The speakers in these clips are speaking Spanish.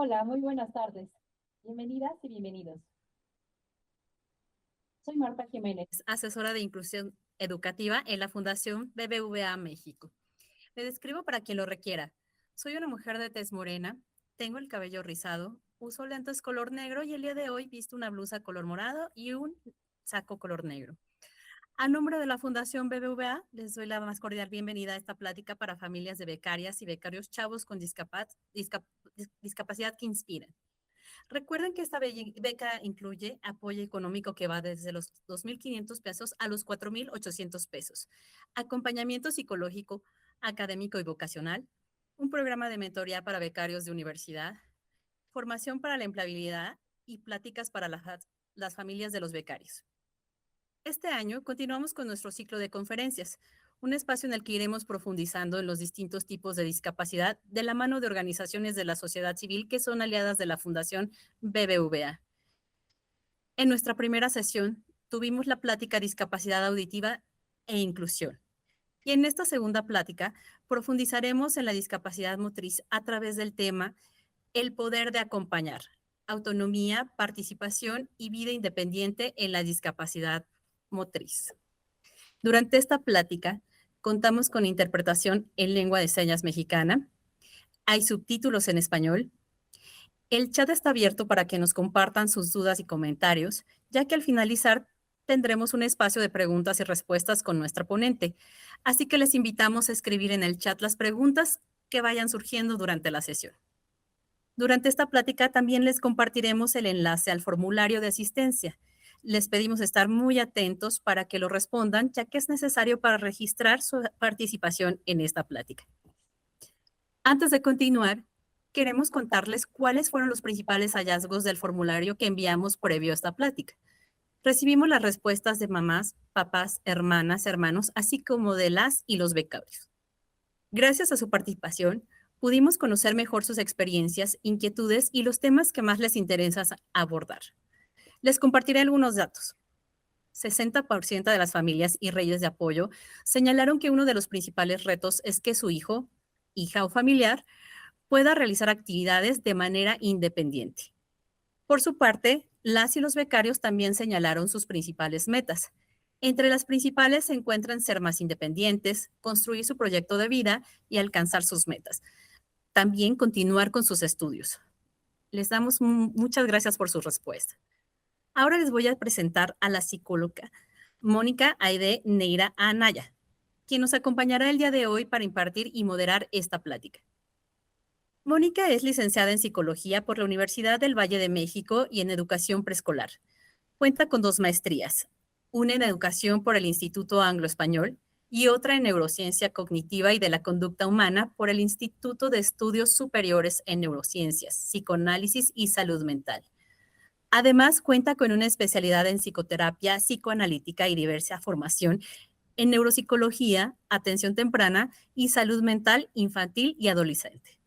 Hola, muy buenas tardes. Bienvenidas y bienvenidos. Soy Marta Jiménez, asesora de inclusión educativa en la Fundación BBVA México. Me describo para quien lo requiera. Soy una mujer de tez morena, tengo el cabello rizado, uso lentes color negro y el día de hoy visto una blusa color morado y un saco color negro. A nombre de la Fundación BBVA, les doy la más cordial bienvenida a esta plática para familias de becarias y becarios chavos con discapacidad que inspiran. Recuerden que esta beca incluye apoyo económico que va desde los 2.500 pesos a los 4.800 pesos, acompañamiento psicológico, académico y vocacional, un programa de mentoría para becarios de universidad, formación para la empleabilidad y pláticas para las familias de los becarios. Este año continuamos con nuestro ciclo de conferencias, un espacio en el que iremos profundizando en los distintos tipos de discapacidad de la mano de organizaciones de la sociedad civil que son aliadas de la Fundación BBVA. En nuestra primera sesión tuvimos la plática Discapacidad Auditiva e Inclusión. Y en esta segunda plática profundizaremos en la discapacidad motriz a través del tema El poder de acompañar, autonomía, participación y vida independiente en la discapacidad motriz. Durante esta plática, contamos con interpretación en lengua de señas mexicana, hay subtítulos en español, el chat está abierto para que nos compartan sus dudas y comentarios, ya que al finalizar tendremos un espacio de preguntas y respuestas con nuestra ponente. Así que les invitamos a escribir en el chat las preguntas que vayan surgiendo durante la sesión. Durante esta plática también les compartiremos el enlace al formulario de asistencia. Les pedimos estar muy atentos para que lo respondan, ya que es necesario para registrar su participación en esta plática. Antes de continuar, queremos contarles cuáles fueron los principales hallazgos del formulario que enviamos previo a esta plática. Recibimos las respuestas de mamás, papás, hermanas, hermanos, así como de las y los becarios. Gracias a su participación, pudimos conocer mejor sus experiencias, inquietudes y los temas que más les interesa abordar. Les compartiré algunos datos. 60% de las familias y redes de apoyo señalaron que uno de los principales retos es que su hijo, hija o familiar pueda realizar actividades de manera independiente. Por su parte, las y los becarios también señalaron sus principales metas. Entre las principales se encuentran ser más independientes, construir su proyecto de vida y alcanzar sus metas. También continuar con sus estudios. Les damos muchas gracias por su respuesta. Ahora les voy a presentar a la psicóloga Mónica Aide Neira Anaya, quien nos acompañará el día de hoy para impartir y moderar esta plática. Mónica es licenciada en Psicología por la Universidad del Valle de México y en Educación Preescolar. Cuenta con 2 maestrías, una en Educación por el Instituto Anglo-Español y otra en Neurociencia Cognitiva y de la Conducta Humana por el Instituto de Estudios Superiores en Neurociencias, Psicoanálisis y Salud Mental. Además, cuenta con una especialidad en psicoterapia psicoanalítica y diversa formación en neuropsicología, atención temprana y salud mental infantil y adolescente.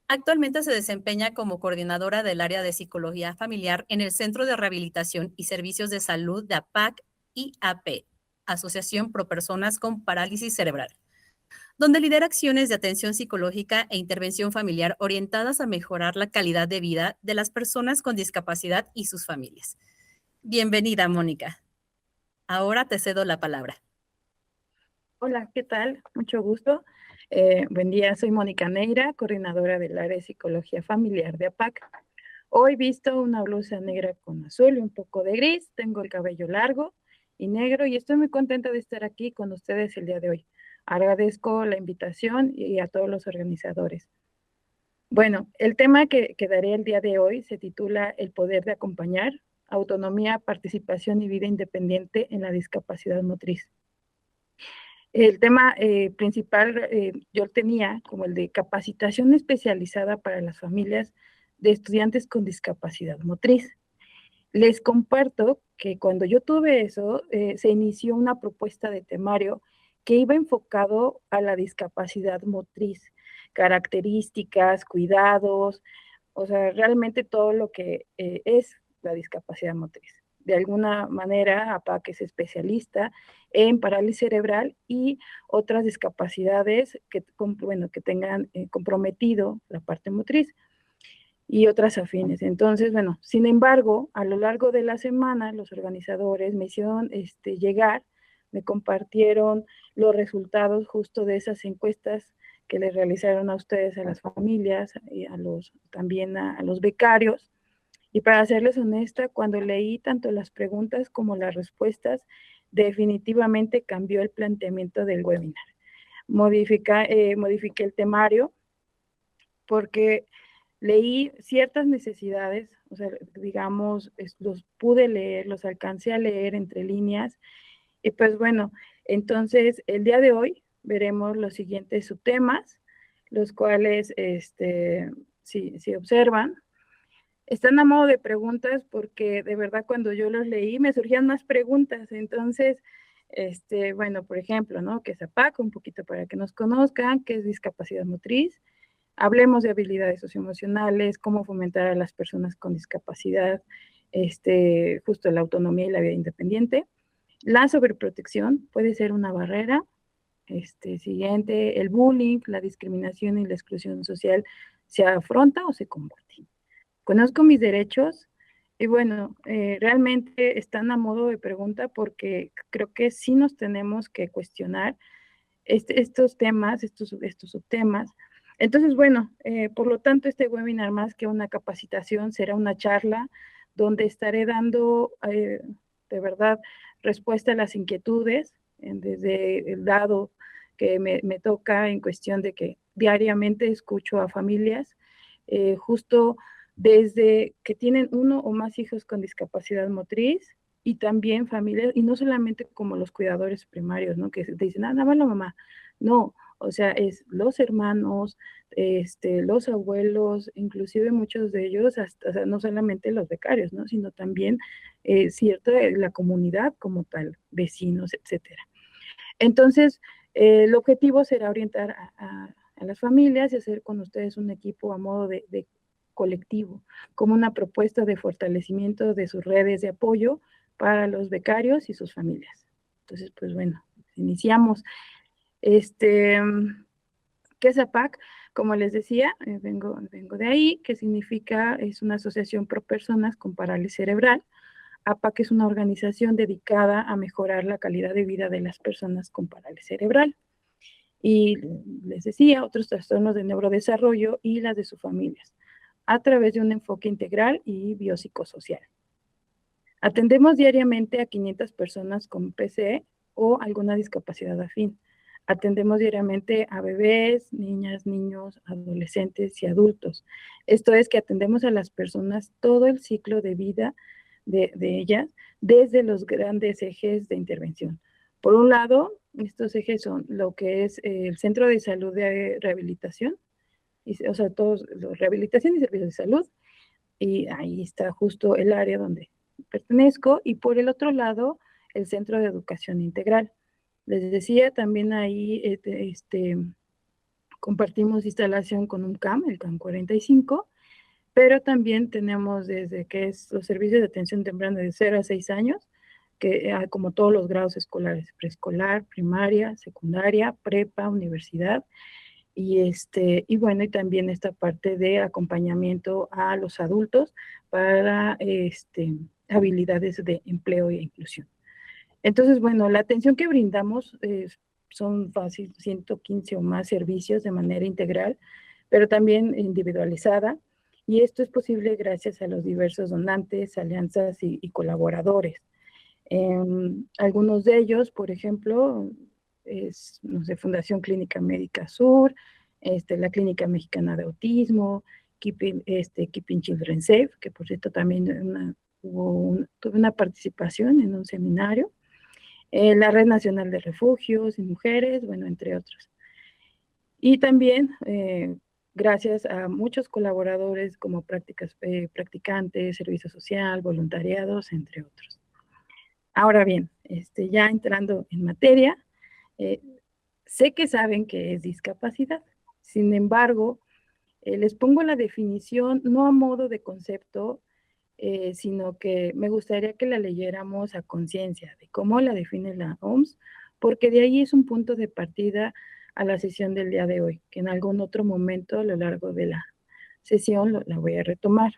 Actualmente se desempeña como coordinadora del área de psicología familiar en el Centro de Rehabilitación y Servicios de Salud de APAC y AP, Asociación Pro Personas con Parálisis Cerebral, donde lidera acciones de atención psicológica e intervención familiar orientadas a mejorar la calidad de vida de las personas con discapacidad y sus familias. Bienvenida, Mónica. Ahora te cedo la palabra. Hola, ¿qué tal? Mucho gusto. Buen día, soy Mónica Neira, coordinadora del área de psicología familiar de APAC. Hoy visto una blusa negra con azul y un poco de gris, tengo el cabello largo y negro y estoy muy contenta de estar aquí con ustedes el día de hoy. Agradezco la invitación y a todos los organizadores. Bueno, el tema que daré el día de hoy se titula El poder de acompañar, autonomía, participación y vida independiente en la discapacidad motriz. El tema principal yo tenía como el de capacitación especializada para las familias de estudiantes con discapacidad motriz. Les comparto que cuando yo tuve eso, se inició una propuesta de temario que iba enfocado a la discapacidad motriz, características, cuidados, o sea, realmente todo lo que es la discapacidad motriz. De alguna manera, APAC es especialista en parálisis cerebral y otras discapacidades que, bueno, que tengan comprometido la parte motriz. y otras afines. Entonces, bueno, sin embargo, a lo largo de la semana, los organizadores me hicieron llegar, me compartieron los resultados justo de esas encuestas que les realizaron a ustedes, a las familias, y también a los becarios. Y para serles honesta, cuando leí tanto las preguntas como las respuestas, definitivamente cambió el planteamiento del webinar. Modifiqué el temario porque leí ciertas necesidades, o sea, digamos, los pude leer, los alcancé a leer entre líneas, y pues bueno, entonces el día de hoy veremos los siguientes subtemas, los cuales, si observan, están a modo de preguntas porque de verdad cuando yo los leí me surgían más preguntas, entonces, bueno, por ejemplo, ¿no? ¿Qué es APAC? Un poquito para que nos conozcan, ¿qué es discapacidad motriz? Hablemos de habilidades socioemocionales, cómo fomentar a las personas con discapacidad, justo la autonomía y la vida independiente. La sobreprotección puede ser una barrera. Siguiente, el bullying, la discriminación y la exclusión social, ¿se afronta o se combate? Conozco mis derechos y bueno, realmente están a modo de pregunta porque creo que sí nos tenemos que cuestionar estos temas, estos subtemas. Entonces, bueno, por lo tanto, este webinar más que una capacitación será una charla donde estaré dando de verdad respuesta a las inquietudes desde el lado que me toca en cuestión de que diariamente escucho a familias justo desde que tienen uno o más hijos con discapacidad motriz y también familias, y no solamente como los cuidadores primarios, ¿no? Que te dicen, nada más la mamá. No, o sea, es los hermanos, los abuelos, inclusive muchos de ellos, hasta, o sea, no solamente los becarios, ¿no? Sino también la comunidad como tal, vecinos, etcétera. Entonces, el objetivo será orientar a las familias y hacer con ustedes un equipo a modo de colectivo, como una propuesta de fortalecimiento de sus redes de apoyo para los becarios y sus familias. Entonces, pues bueno, iniciamos. ¿Qué es APAC? Como les decía, vengo de ahí, que significa, es una asociación pro personas con parálisis cerebral. APAC es una organización dedicada a mejorar la calidad de vida de las personas con parálisis cerebral. Y les decía, otros trastornos de neurodesarrollo y las de sus familias, a través de un enfoque integral y biopsicosocial. Atendemos diariamente a 500 personas con PCE o alguna discapacidad afín. Atendemos diariamente a bebés, niñas, niños, adolescentes y adultos. Esto es que atendemos a las personas todo el ciclo de vida de ellas desde los grandes ejes de intervención. Por un lado, estos ejes son lo que es el Centro de Salud de Rehabilitación, o sea, todos los rehabilitación y servicios de salud, y ahí está justo el área donde pertenezco, y por el otro lado, el Centro de Educación Integral. Les decía, también ahí compartimos instalación con un CAM, el CAM 45, pero también tenemos desde que es los servicios de atención temprana de 0 a 6 años, que como todos los grados escolares, preescolar, primaria, secundaria, prepa, universidad, y bueno, y también esta parte de acompañamiento a los adultos para habilidades de empleo e inclusión. Entonces, bueno, la atención que brindamos son fácil 115 o más servicios de manera integral, pero también individualizada, y esto es posible gracias a los diversos donantes, alianzas y colaboradores. Algunos de ellos, por ejemplo, es, no sé, Fundación Clínica Médica Sur, la Clínica Mexicana de Autismo, Keeping Children Safe, que por cierto también tuve una participación en un seminario, la Red Nacional de Refugios y Mujeres, bueno, entre otros. Y también, gracias a muchos colaboradores como practicantes, servicio social, voluntariados, entre otros. Ahora bien, ya entrando en materia, sé que saben qué es discapacidad. Sin embargo, les pongo la definición no a modo de concepto, sino que me gustaría que la leyéramos a conciencia de cómo la define la OMS, porque de ahí es un punto de partida a la sesión del día de hoy, que en algún otro momento a lo largo de sesión la voy a retomar.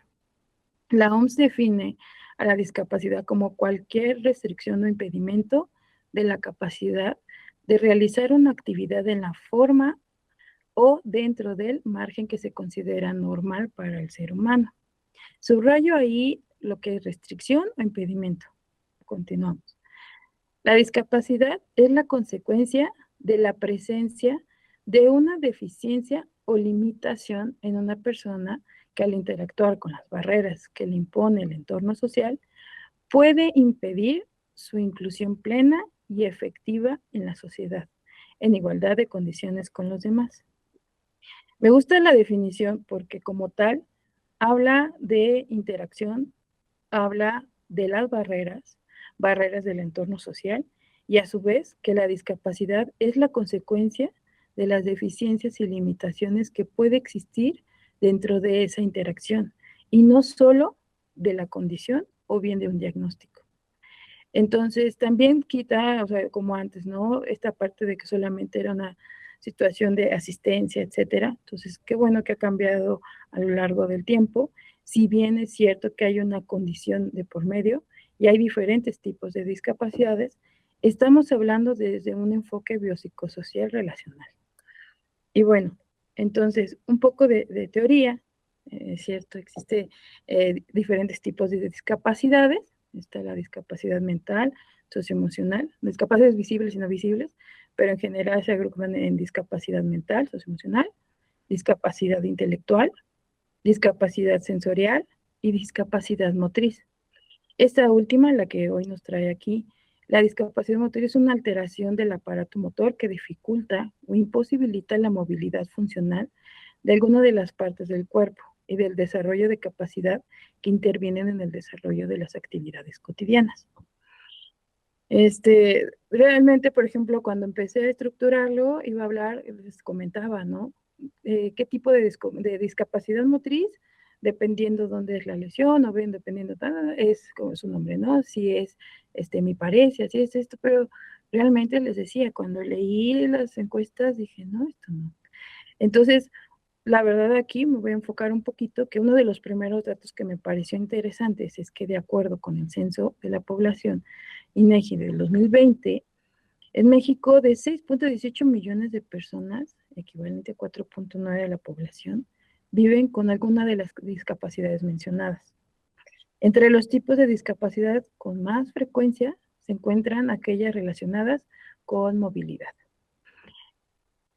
La OMS define a la discapacidad como cualquier restricción o impedimento de la capacidad de realizar una actividad en la forma o dentro del margen que se considera normal para el ser humano. Subrayo ahí lo que es restricción o impedimento. Continuamos. La discapacidad es la consecuencia de la presencia de una deficiencia o limitación en una persona que al interactuar con las barreras que le impone el entorno social puede impedir su inclusión plena y efectiva en la sociedad, en igualdad de condiciones con los demás. Me gusta la definición porque como tal habla de interacción, habla de las barreras del entorno social, y a su vez que la discapacidad es la consecuencia de las deficiencias y limitaciones que puede existir dentro de esa interacción, y no solo de la condición o bien de un diagnóstico. Entonces, también quita, o sea, como antes, ¿no? Esta parte de que solamente era una situación de asistencia, etcétera. Entonces, qué bueno que ha cambiado a lo largo del tiempo. Si bien es cierto que hay una condición de por medio y hay diferentes tipos de discapacidades, estamos hablando desde un enfoque biopsicosocial relacional. Y bueno, entonces, un poco de teoría, es cierto, existe diferentes tipos de discapacidades. Está la discapacidad mental, socioemocional, discapacidades visibles y no visibles, pero en general se agrupan en discapacidad mental, socioemocional, discapacidad intelectual, discapacidad sensorial y discapacidad motriz. Esta última, la que hoy nos trae aquí, la discapacidad motriz es una alteración del aparato motor que dificulta o imposibilita la movilidad funcional de alguna de las partes del cuerpo y del desarrollo de capacidad que intervienen en el desarrollo de las actividades cotidianas. Realmente, por ejemplo, cuando empecé a estructurarlo, iba a hablar, les comentaba, ¿no? ¿Qué tipo de discapacidad motriz? Dependiendo dónde es la lesión, o bien dependiendo, es como su nombre, ¿no? Si es mi pareja, si es esto, pero realmente les decía, cuando leí las encuestas dije, no, esto no. Entonces, la verdad aquí me voy a enfocar un poquito que uno de los primeros datos que me pareció interesantes es que de acuerdo con el censo de la población INEGI del 2020, en México de 6.18 millones de personas, equivalente a 4.9 de la población, viven con alguna de las discapacidades mencionadas. Entre los tipos de discapacidad con más frecuencia se encuentran aquellas relacionadas con movilidad.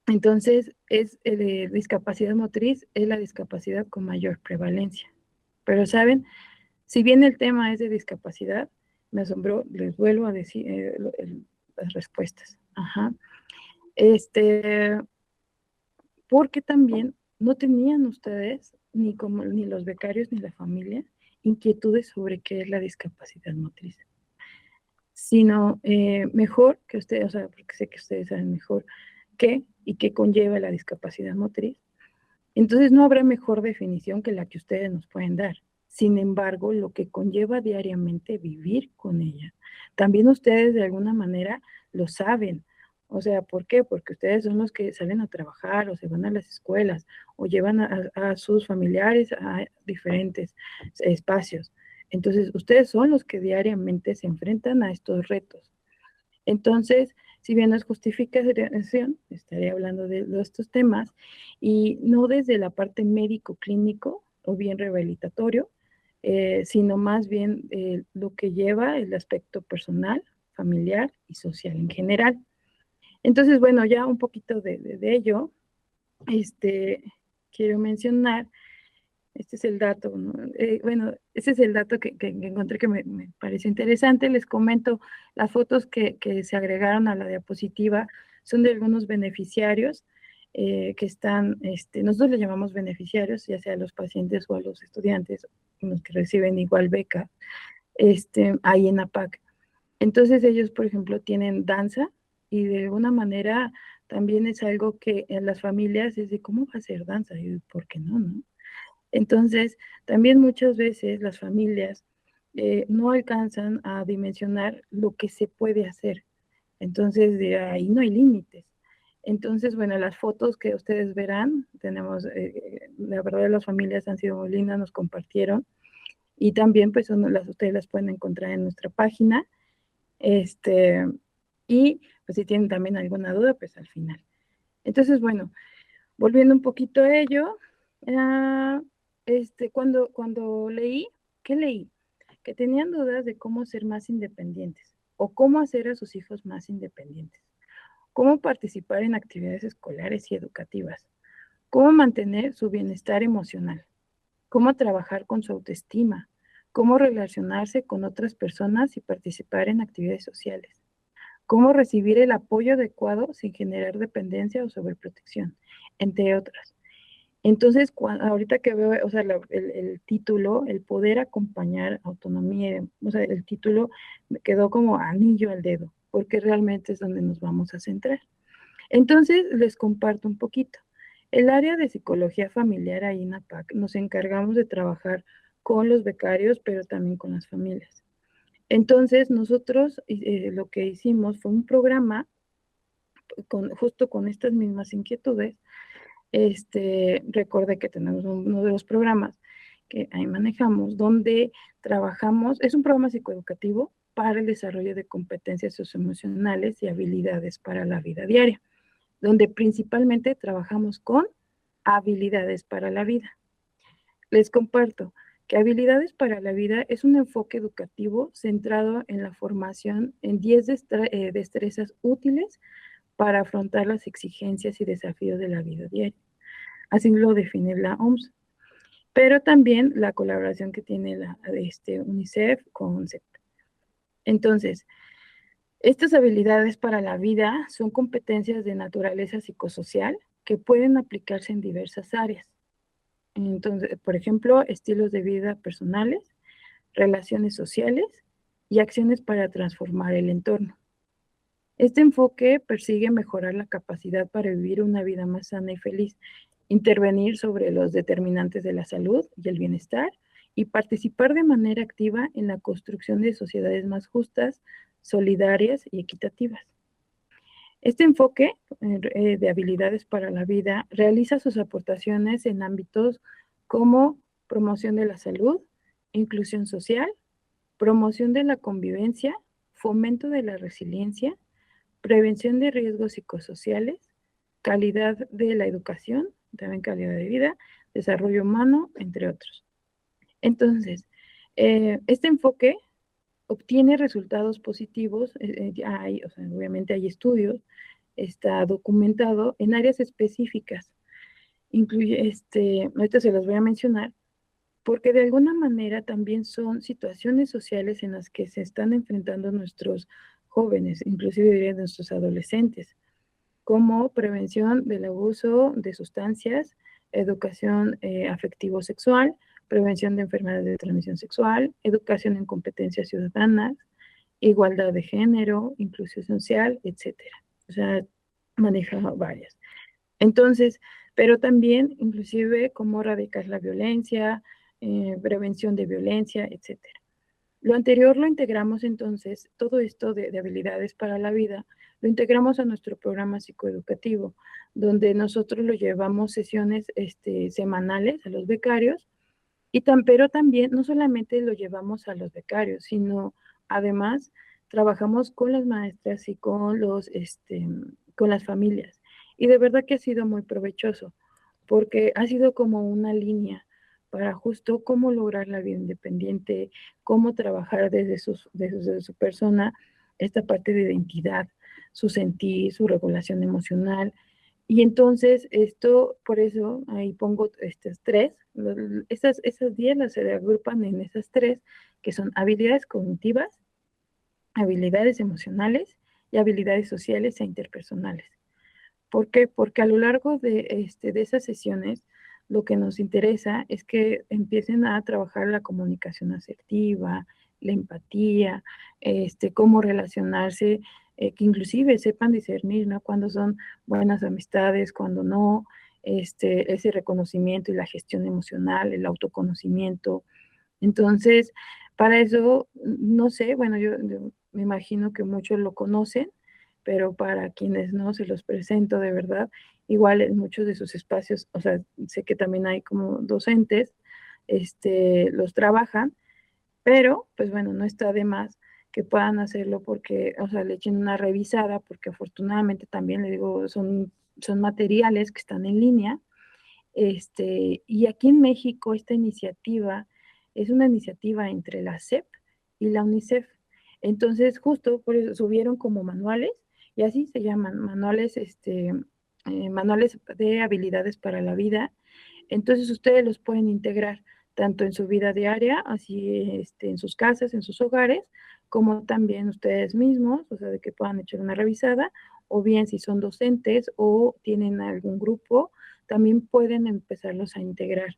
Entonces, discapacidad motriz es la discapacidad con mayor prevalencia. Pero, ¿saben? Si bien el tema es de discapacidad, me asombró, les vuelvo a decir las respuestas. Ajá. Porque también no tenían ustedes, ni los becarios ni la familia, inquietudes sobre qué es la discapacidad motriz. Sino mejor que ustedes, o sea, porque sé que ustedes saben mejor qué y qué conlleva la discapacidad motriz. Entonces no habrá mejor definición que la que ustedes nos pueden dar. Sin embargo, lo que conlleva diariamente vivir con ella, también ustedes de alguna manera lo saben. O sea, ¿por qué? Porque ustedes son los que salen a trabajar o se van a las escuelas o llevan a sus familiares a diferentes espacios. Entonces, ustedes son los que diariamente se enfrentan a estos retos. Entonces, si bien no es justificación, estaré hablando de estos temas y no desde la parte médico-clínico o bien rehabilitatorio, sino más bien lo que lleva el aspecto personal, familiar y social en general. Entonces, bueno, ya un poquito de ello, quiero mencionar, este es el dato, ¿no? Bueno, ese es el dato que encontré que me pareció interesante. Les comento, las fotos que se agregaron a la diapositiva son de algunos beneficiarios que están, nosotros les llamamos beneficiarios, ya sea a los pacientes o a los estudiantes, los que reciben igual beca, ahí en APAC. Entonces ellos, por ejemplo, tienen danza y de alguna manera también es algo que en las familias es de cómo va a ser danza y por qué no, ¿no? Entonces, también muchas veces las familias no alcanzan a dimensionar lo que se puede hacer. Entonces, de ahí no hay límites. Entonces, bueno, las fotos que ustedes verán, tenemos, la verdad, las familias han sido muy lindas, nos compartieron, y también pues ustedes las pueden encontrar en nuestra página, y pues si tienen también alguna duda, pues al final. Entonces, bueno, volviendo un poquito a ello, ah, cuando leí, ¿qué leí? Que tenían dudas de cómo ser más independientes o cómo hacer a sus hijos más independientes, cómo participar en actividades escolares y educativas, cómo mantener su bienestar emocional, cómo trabajar con su autoestima, cómo relacionarse con otras personas y participar en actividades sociales, cómo recibir el apoyo adecuado sin generar dependencia o sobreprotección, entre otras. Entonces, ahorita que veo, o sea, el título, el poder acompañar autonomía, o sea, el título me quedó como anillo al dedo, porque realmente es donde nos vamos a centrar. Entonces, les comparto un poquito. El área de psicología familiar ahí en APAC nos encargamos de trabajar con los becarios, pero también con las familias. Entonces, nosotros lo que hicimos fue un programa justo con estas mismas inquietudes. Recordé que tenemos uno de los programas que ahí manejamos, donde trabajamos, es un programa psicoeducativo para el desarrollo de competencias socioemocionales y habilidades para la vida diaria, donde principalmente trabajamos con habilidades para la vida. Les comparto que habilidades para la vida es un enfoque educativo centrado en la formación en 10 destrezas útiles para afrontar las exigencias y desafíos de la vida diaria. Así lo define la OMS. Pero también la colaboración que tiene UNICEF con CEP. Entonces, estas habilidades para la vida son competencias de naturaleza psicosocial que pueden aplicarse en diversas áreas. Entonces, por ejemplo, estilos de vida personales, relaciones sociales y acciones para transformar el entorno. Este enfoque persigue mejorar la capacidad para vivir una vida más sana y feliz, intervenir sobre los determinantes de la salud y el bienestar y participar de manera activa en la construcción de sociedades más justas, solidarias y equitativas. Este enfoque de habilidades para la vida realiza sus aportaciones en ámbitos como promoción de la salud, inclusión social, promoción de la convivencia, fomento de la resiliencia, prevención de riesgos psicosociales, calidad de la educación, también calidad de vida, desarrollo humano, entre otros. Entonces, este enfoque obtiene resultados positivos, o sea, obviamente hay estudios, está documentado en áreas específicas. Incluye, ahorita se los voy a mencionar, porque de alguna manera también son situaciones sociales en las que se están enfrentando nuestros jóvenes, inclusive diría nuestros adolescentes, como prevención del abuso de sustancias, educación afectivo-sexual, prevención de enfermedades de transmisión sexual, educación en competencias ciudadanas, igualdad de género, inclusión social, etcétera. O sea, maneja varias. Entonces, pero también inclusive cómo erradicar la violencia, prevención de violencia, etcétera. Lo anterior lo integramos entonces, todo esto de habilidades para la vida, lo integramos a nuestro programa psicoeducativo, donde nosotros lo llevamos sesiones semanales a los becarios, pero también no solamente lo llevamos a los becarios, sino además trabajamos con las maestras y con las familias. Y de verdad que ha sido muy provechoso, porque ha sido como una línea para justo cómo lograr la vida independiente, cómo trabajar desde su persona esta parte de identidad, su sentir, su regulación emocional. Y entonces por eso ahí pongo estas tres, esas 10 las se agrupan en esas tres, que son habilidades cognitivas, habilidades emocionales y habilidades sociales e interpersonales. ¿Por qué? Porque a lo largo de esas sesiones, lo que nos interesa es que empiecen a trabajar la comunicación asertiva, la empatía, cómo relacionarse, que inclusive sepan discernir, ¿no? Cuándo son buenas amistades, cuándo no, ese reconocimiento y la gestión emocional, el autoconocimiento. Entonces, para eso, no sé, bueno, yo me imagino que muchos lo conocen, pero para quienes no, se los presento de verdad. Igual en muchos de sus espacios, o sea, sé que también hay como docentes, los trabajan, pero pues bueno, no está de más que puedan hacerlo porque, o sea, le echen una revisada, porque afortunadamente también le digo, son materiales que están en línea. Y aquí en México esta iniciativa es una iniciativa entre la SEP y la UNICEF. Entonces, justo por eso subieron como manuales, y así se llaman, manuales de habilidades para la vida. Entonces, ustedes los pueden integrar tanto en su vida diaria, así en sus casas, en sus hogares, como también ustedes mismos, o sea, de que puedan echar una revisada, o bien si son docentes o tienen algún grupo, también pueden empezarlos a integrar.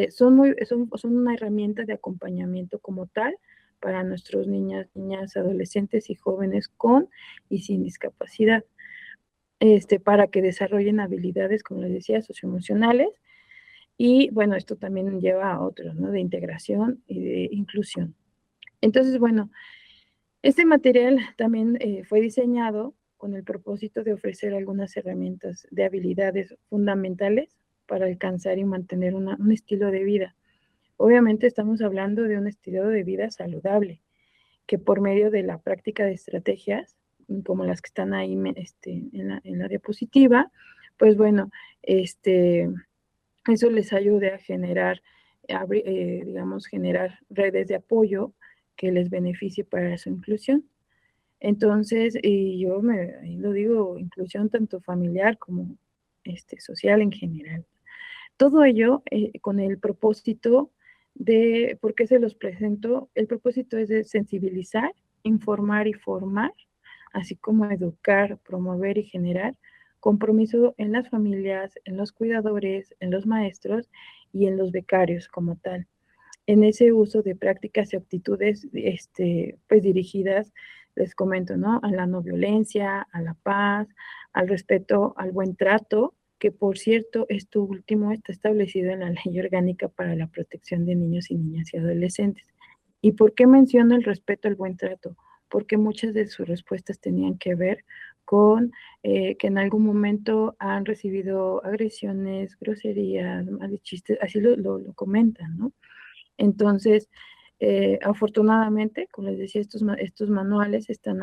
Son una herramienta de acompañamiento como tal para nuestros niñas, adolescentes y jóvenes con y sin discapacidad, para que desarrollen habilidades, como les decía, socioemocionales. Y bueno, esto también lleva a otros, ¿no? De integración y de inclusión. Entonces, bueno, este material también fue diseñado con el propósito de ofrecer algunas herramientas de habilidades fundamentales para alcanzar y mantener un estilo de vida. Obviamente estamos hablando de un estilo de vida saludable, que por medio de la práctica de estrategias, como las que están ahí en la diapositiva, pues bueno, eso les ayude a generar, digamos, generar redes de apoyo que les beneficie para su inclusión. Entonces, y yo ahí lo digo, inclusión tanto familiar como social en general. Todo ello con el propósito de, ¿por qué se los presento? El propósito es de sensibilizar, informar y formar, así como educar, promover y generar compromiso en las familias, en los cuidadores, en los maestros y en los becarios como tal, en ese uso de prácticas y actitudes pues dirigidas, les comento, ¿no? A la no violencia, a la paz, al respeto, al buen trato, que por cierto, esto último está establecido en la Ley Orgánica para la Protección de Niños y Niñas y Adolescentes. ¿Y por qué menciono el respeto al buen trato? Porque muchas de sus respuestas tenían que ver con que en algún momento han recibido agresiones, groserías, malos chistes, así lo comentan, ¿no? Entonces, afortunadamente, como les decía, estos manuales están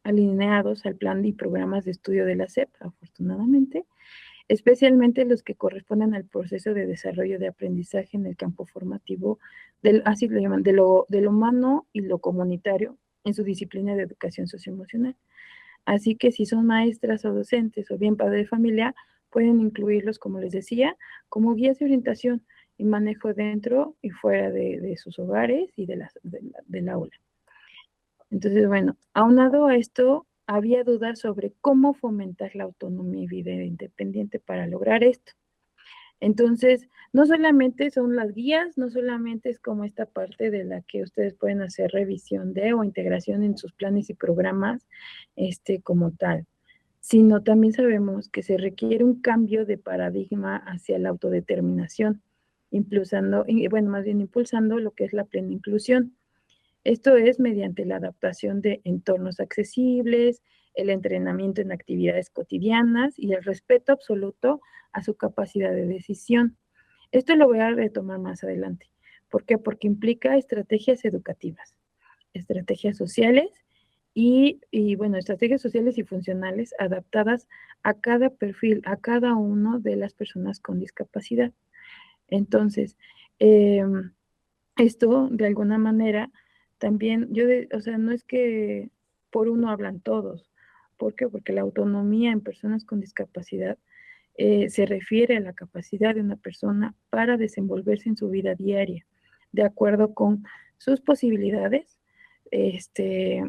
alineados al plan y programas de estudio de la SEP, afortunadamente, especialmente los que corresponden al proceso de desarrollo de aprendizaje en el campo formativo, así lo llaman, de lo humano y lo comunitario en su disciplina de educación socioemocional. Así que si son maestras o docentes o bien padres de familia, pueden incluirlos, como les decía, como guías de orientación y manejo dentro y fuera de sus hogares y del aula. Entonces, bueno, aunado a esto, había dudas sobre cómo fomentar la autonomía y vida independiente para lograr esto. Entonces, no solamente son las guías, no solamente es como esta parte de la que ustedes pueden hacer revisión de o integración en sus planes y programas, como tal, sino también sabemos que se requiere un cambio de paradigma hacia la autodeterminación, más bien impulsando lo que es la plena inclusión. Esto es mediante la adaptación de entornos accesibles, el entrenamiento en actividades cotidianas y el respeto absoluto a su capacidad de decisión. Esto lo voy a retomar más adelante. ¿Por qué? Porque implica estrategias educativas, estrategias sociales bueno, estrategias sociales y funcionales adaptadas a cada perfil, a cada uno de las personas con discapacidad. Entonces, eh, esto de alguna manera también, o sea, no es que por uno hablan todos. ¿Por qué? Porque la autonomía en personas con discapacidad se refiere a la capacidad de una persona para desenvolverse en su vida diaria, de acuerdo con sus posibilidades,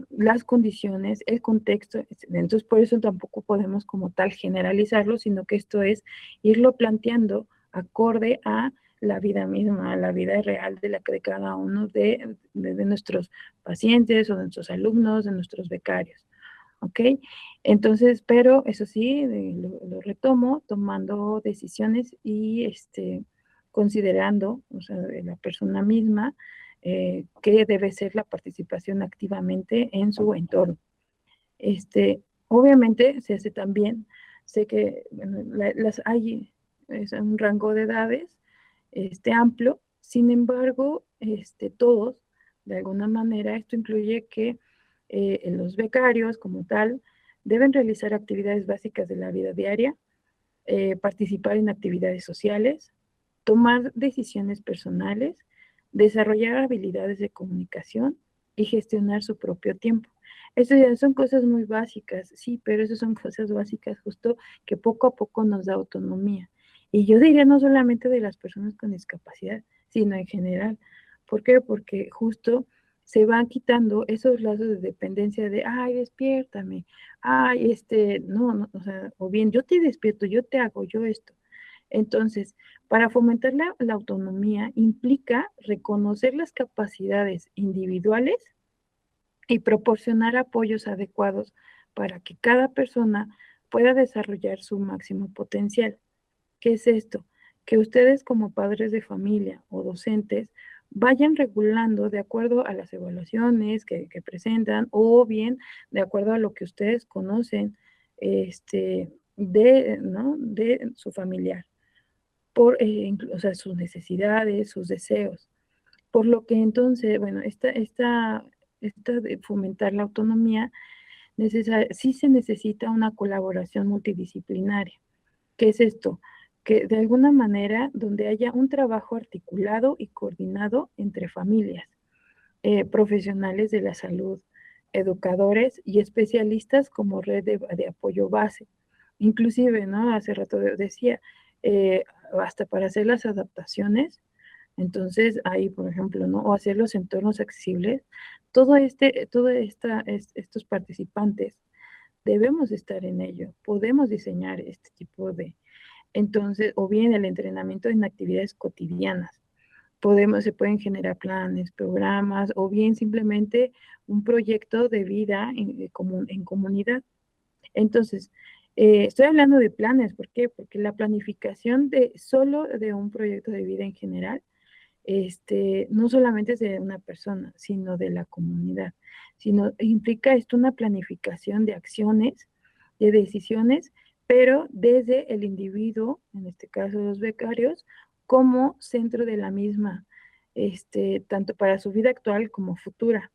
las condiciones, el contexto. Entonces, por eso tampoco podemos como tal generalizarlo, sino que esto es irlo planteando acorde a la vida misma, a la vida real de cada uno de nuestros pacientes o de nuestros alumnos, de nuestros becarios. ¿Ok? Entonces, pero eso sí, lo retomo tomando decisiones y considerando, o sea, de la persona misma, que debe ser la participación activamente en su entorno. Obviamente se hace también, sé que bueno, hay es un rango de edades amplio, sin embargo, todos, de alguna manera, esto incluye que los becarios como tal deben realizar actividades básicas de la vida diaria, participar en actividades sociales, tomar decisiones personales, desarrollar habilidades de comunicación y gestionar su propio tiempo. Eso ya son cosas muy básicas, sí, pero esas son cosas básicas justo que poco a poco nos da autonomía. Y yo diría no solamente de las personas con discapacidad, sino en general. ¿Por qué? Porque justo se van quitando esos lazos de dependencia de, ay, despiértame, ay, no, no, o sea, o bien yo te despierto, yo te hago, yo esto. Entonces, para fomentar la autonomía implica reconocer las capacidades individuales y proporcionar apoyos adecuados para que cada persona pueda desarrollar su máximo potencial. ¿Qué es esto? Que ustedes como padres de familia o docentes vayan regulando de acuerdo a las evaluaciones que presentan o bien de acuerdo a lo que ustedes conocen ¿no? de su familiar o sea, sus necesidades, sus deseos. Por lo que entonces, bueno, esta de fomentar la autonomía, sí se necesita una colaboración multidisciplinaria. ¿Qué es esto? Que de alguna manera donde haya un trabajo articulado y coordinado entre familias, profesionales de la salud, educadores y especialistas como red de apoyo base. Inclusive, ¿no? Hace rato decía, eh, hasta para hacer las adaptaciones, entonces ahí, por ejemplo, ¿no? O hacer los entornos accesibles, estos participantes debemos estar en ello, podemos diseñar este tipo de, entonces, o bien el entrenamiento en actividades cotidianas. Se pueden generar planes, programas, o bien simplemente un proyecto de vida en comunidad. Entonces, estoy hablando de planes, ¿por qué? Porque la planificación solo de un proyecto de vida en general, no solamente es de una persona, sino de la comunidad, sino implica esto una planificación de acciones, de decisiones, pero desde el individuo, en este caso los becarios, como centro de la misma, tanto para su vida actual como futura,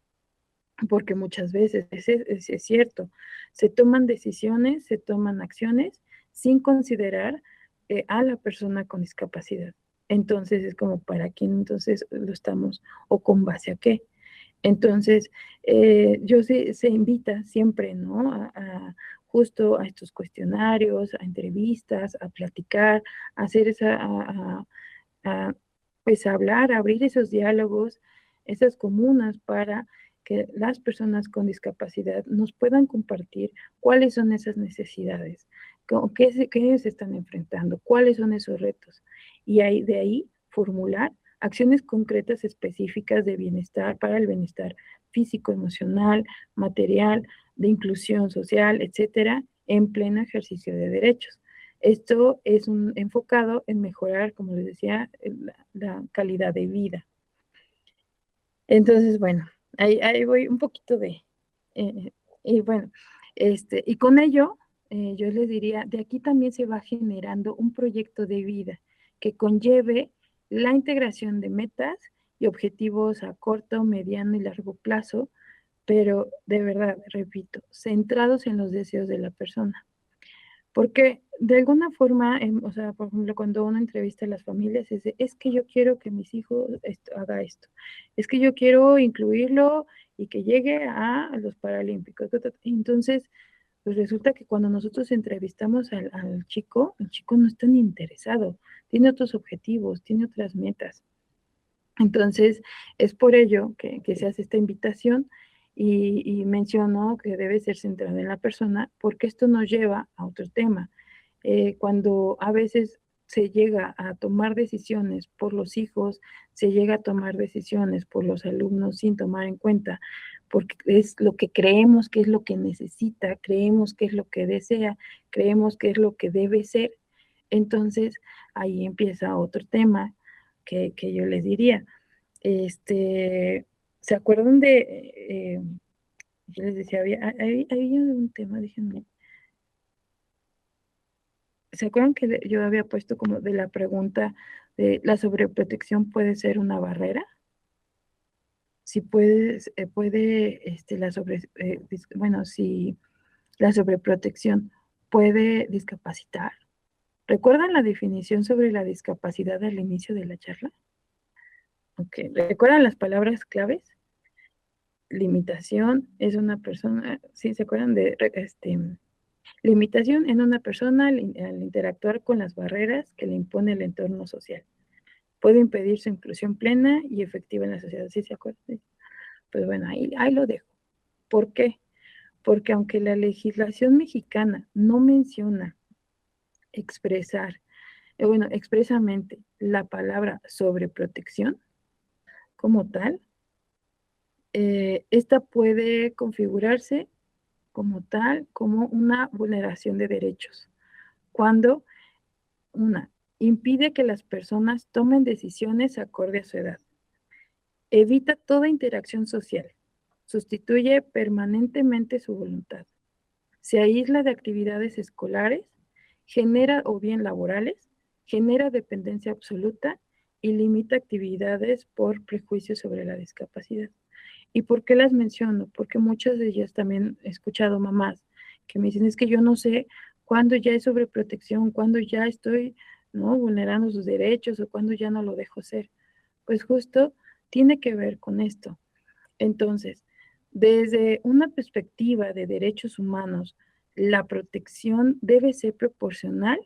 porque muchas veces, es cierto, se toman decisiones, se toman acciones sin considerar a la persona con discapacidad. Entonces es como para quién entonces lo estamos o con base a qué. Entonces, se invita siempre, ¿no? Justo a estos cuestionarios, a entrevistas, a platicar, a hacer a, pues hablar, a abrir esos diálogos, esas comunas para que las personas con discapacidad nos puedan compartir cuáles son esas necesidades, qué se están enfrentando, cuáles son esos retos. Y de ahí formular acciones concretas específicas de bienestar para el bienestar físico, emocional, material, de inclusión social, etcétera, en pleno ejercicio de derechos. Esto es enfocado en mejorar, como les decía, la calidad de vida. Entonces, bueno, ahí voy un poquito eh, y bueno, y con ello, yo les diría, de aquí también se va generando un proyecto de vida que conlleve la integración de metas y objetivos a corto, mediano y largo plazo, pero de verdad, repito, centrados en los deseos de la persona. Porque de alguna forma, o sea, por ejemplo, cuando uno entrevista a las familias, es que yo quiero que mis hijos haga esto, es que yo quiero incluirlo y que llegue a los Paralímpicos. Entonces, pues resulta que cuando nosotros entrevistamos al chico, el chico no está ni interesado, tiene otros objetivos, tiene otras metas. Entonces, es por ello que se hace esta invitación y menciono que debe ser centrada en la persona, porque esto nos lleva a otro tema. Cuando a veces se llega a tomar decisiones por los hijos, se llega a tomar decisiones por los alumnos sin tomar en cuenta, porque es lo que creemos que es lo que necesita, creemos que es lo que desea, creemos que es lo que debe ser. Entonces, ahí empieza otro tema que yo les diría. ¿Se acuerdan de Yo les decía, había un tema, déjenme. ¿Se acuerdan que yo había puesto como de la pregunta de la sobreprotección puede ser una barrera? Si puedes, puede, bueno, si la sobreprotección puede discapacitar. ¿Recuerdan la definición sobre la discapacidad al inicio de la charla? Ok, ¿recuerdan las palabras claves? Limitación es una persona, ¿sí se acuerdan de limitación en una persona al interactuar con las barreras que le impone el entorno social? Puede impedir su inclusión plena y efectiva en la sociedad. ¿Sí se acuerdan? Pues bueno, ahí lo dejo. ¿Por qué? Porque aunque la legislación mexicana no menciona expresar, expresamente la palabra sobreprotección como tal, esta puede configurarse como tal, como una vulneración de derechos, cuando una impide que las personas tomen decisiones acorde a su edad, evita toda interacción social, sustituye permanentemente su voluntad, se aísla de actividades escolares, genera o bien laborales, genera dependencia absoluta y limita actividades por prejuicios sobre la discapacidad. ¿Y por qué las menciono? Porque muchas de ellas también he escuchado mamás que me dicen, es que yo no sé cuándo ya es sobreprotección, cuándo ya estoy, ¿no?, vulnerando sus derechos o cuándo ya no lo dejo ser. Pues justo tiene que ver con esto. Entonces, desde una perspectiva de derechos humanos, la protección debe ser proporcional,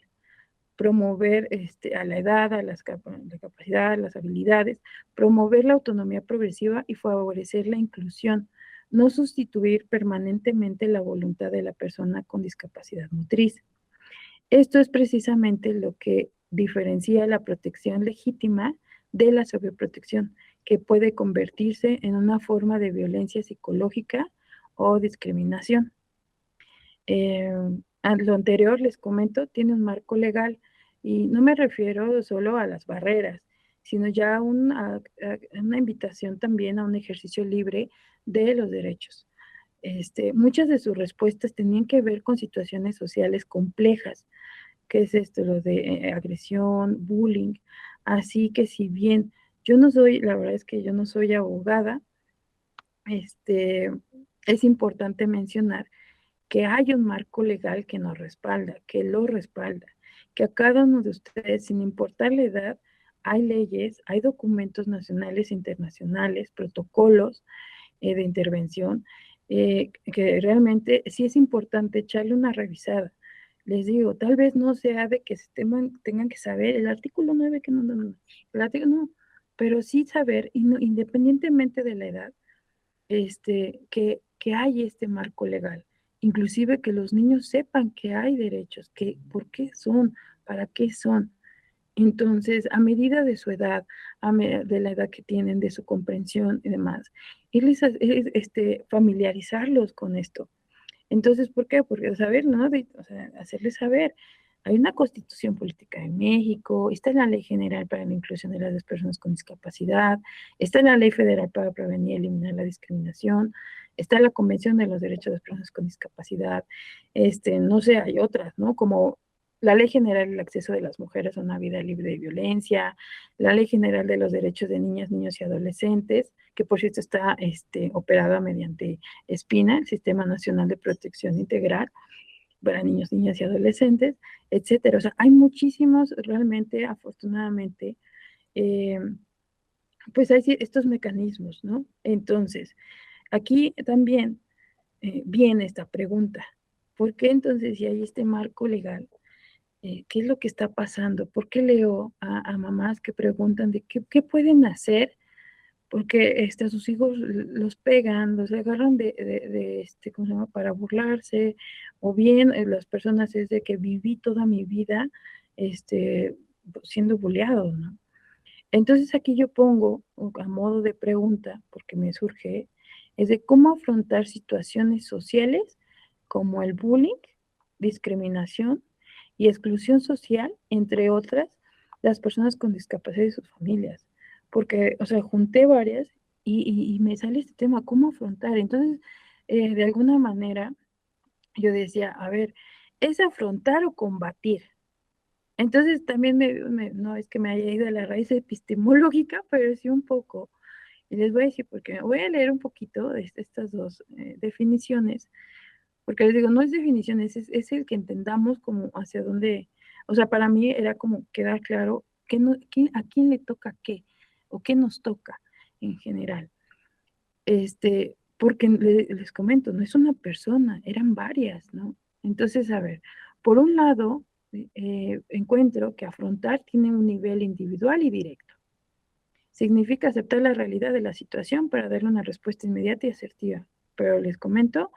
promover a la edad, a la capacidad, las habilidades, promover la autonomía progresiva y favorecer la inclusión, no sustituir permanentemente la voluntad de la persona con discapacidad motriz. Esto es precisamente lo que diferencia la protección legítima de la sobreprotección, que puede convertirse en una forma de violencia psicológica o discriminación. A lo anterior, les comento, tiene un marco legal y no me refiero solo a las barreras, sino ya a una invitación también a un ejercicio libre de los derechos. Muchas de sus respuestas tenían que ver con situaciones sociales complejas. ¿Qué es esto? Lo de agresión, bullying. Así que si bien yo no soy, la verdad es que yo no soy abogada, es importante mencionar que hay un marco legal que nos respalda, que lo respalda, que a cada uno de ustedes, sin importar la edad, hay leyes, hay documentos nacionales e internacionales, protocolos de intervención, que realmente sí es importante echarle una revisada. Les digo, tal vez no sea de que tengan que saber el artículo 9, que no, pero sí saber, y no, independientemente de la edad, que hay este marco legal. Inclusive que los niños sepan que hay derechos, que por qué son, para qué son. Entonces, a medida de su edad, de la edad que tienen, de su comprensión y demás, irles familiarizarlos con esto. Entonces, ¿por qué? Porque saber, ¿no? O sea, hacerles saber. Hay una Constitución Política de México, está la Ley General para la Inclusión de las Personas con Discapacidad, está la Ley Federal para prevenir y eliminar la discriminación, está la Convención de los Derechos de las Personas con Discapacidad, no sé, hay otras, ¿no? Como la Ley General del Acceso de las Mujeres a una Vida Libre de Violencia, la Ley General de los Derechos de Niñas, Niños y Adolescentes, que por cierto está operada mediante SPINA, el Sistema Nacional de Protección Integral para Niños, Niñas y Adolescentes, etcétera. O sea, hay muchísimos, realmente, afortunadamente, pues hay estos mecanismos, ¿no? Entonces, aquí también viene esta pregunta. ¿Por qué entonces, si hay este marco legal, qué es lo que está pasando? ¿Por qué leo a mamás que preguntan de qué pueden hacer? Porque a sus hijos los pegan, los agarran ¿cómo se llama?, para burlarse, o bien las personas es de que viví toda mi vida siendo bulleado, ¿no? Entonces aquí yo pongo a modo de pregunta, porque me surge, es de cómo afrontar situaciones sociales como el bullying, discriminación y exclusión social, entre otras, las personas con discapacidad y sus familias. Porque, o sea, junté varias y me sale este tema, ¿cómo afrontar? Entonces, de alguna manera yo decía, a ver, ¿es afrontar o combatir? Entonces también no es que me haya ido a la raíz epistemológica, pero sí un poco. Y les voy a decir, porque voy a leer un poquito de estas dos definiciones, porque les digo, no es definiciones, es el que entendamos como hacia dónde, o sea, para mí era como quedar claro que no, a quién le toca qué, o qué nos toca en general. Porque les comento, no es una persona, eran varias, ¿no? Entonces, a ver, por un lado, encuentro que afrontar tiene un nivel individual y directo. Significa aceptar la realidad de la situación para darle una respuesta inmediata y asertiva. Pero les comento,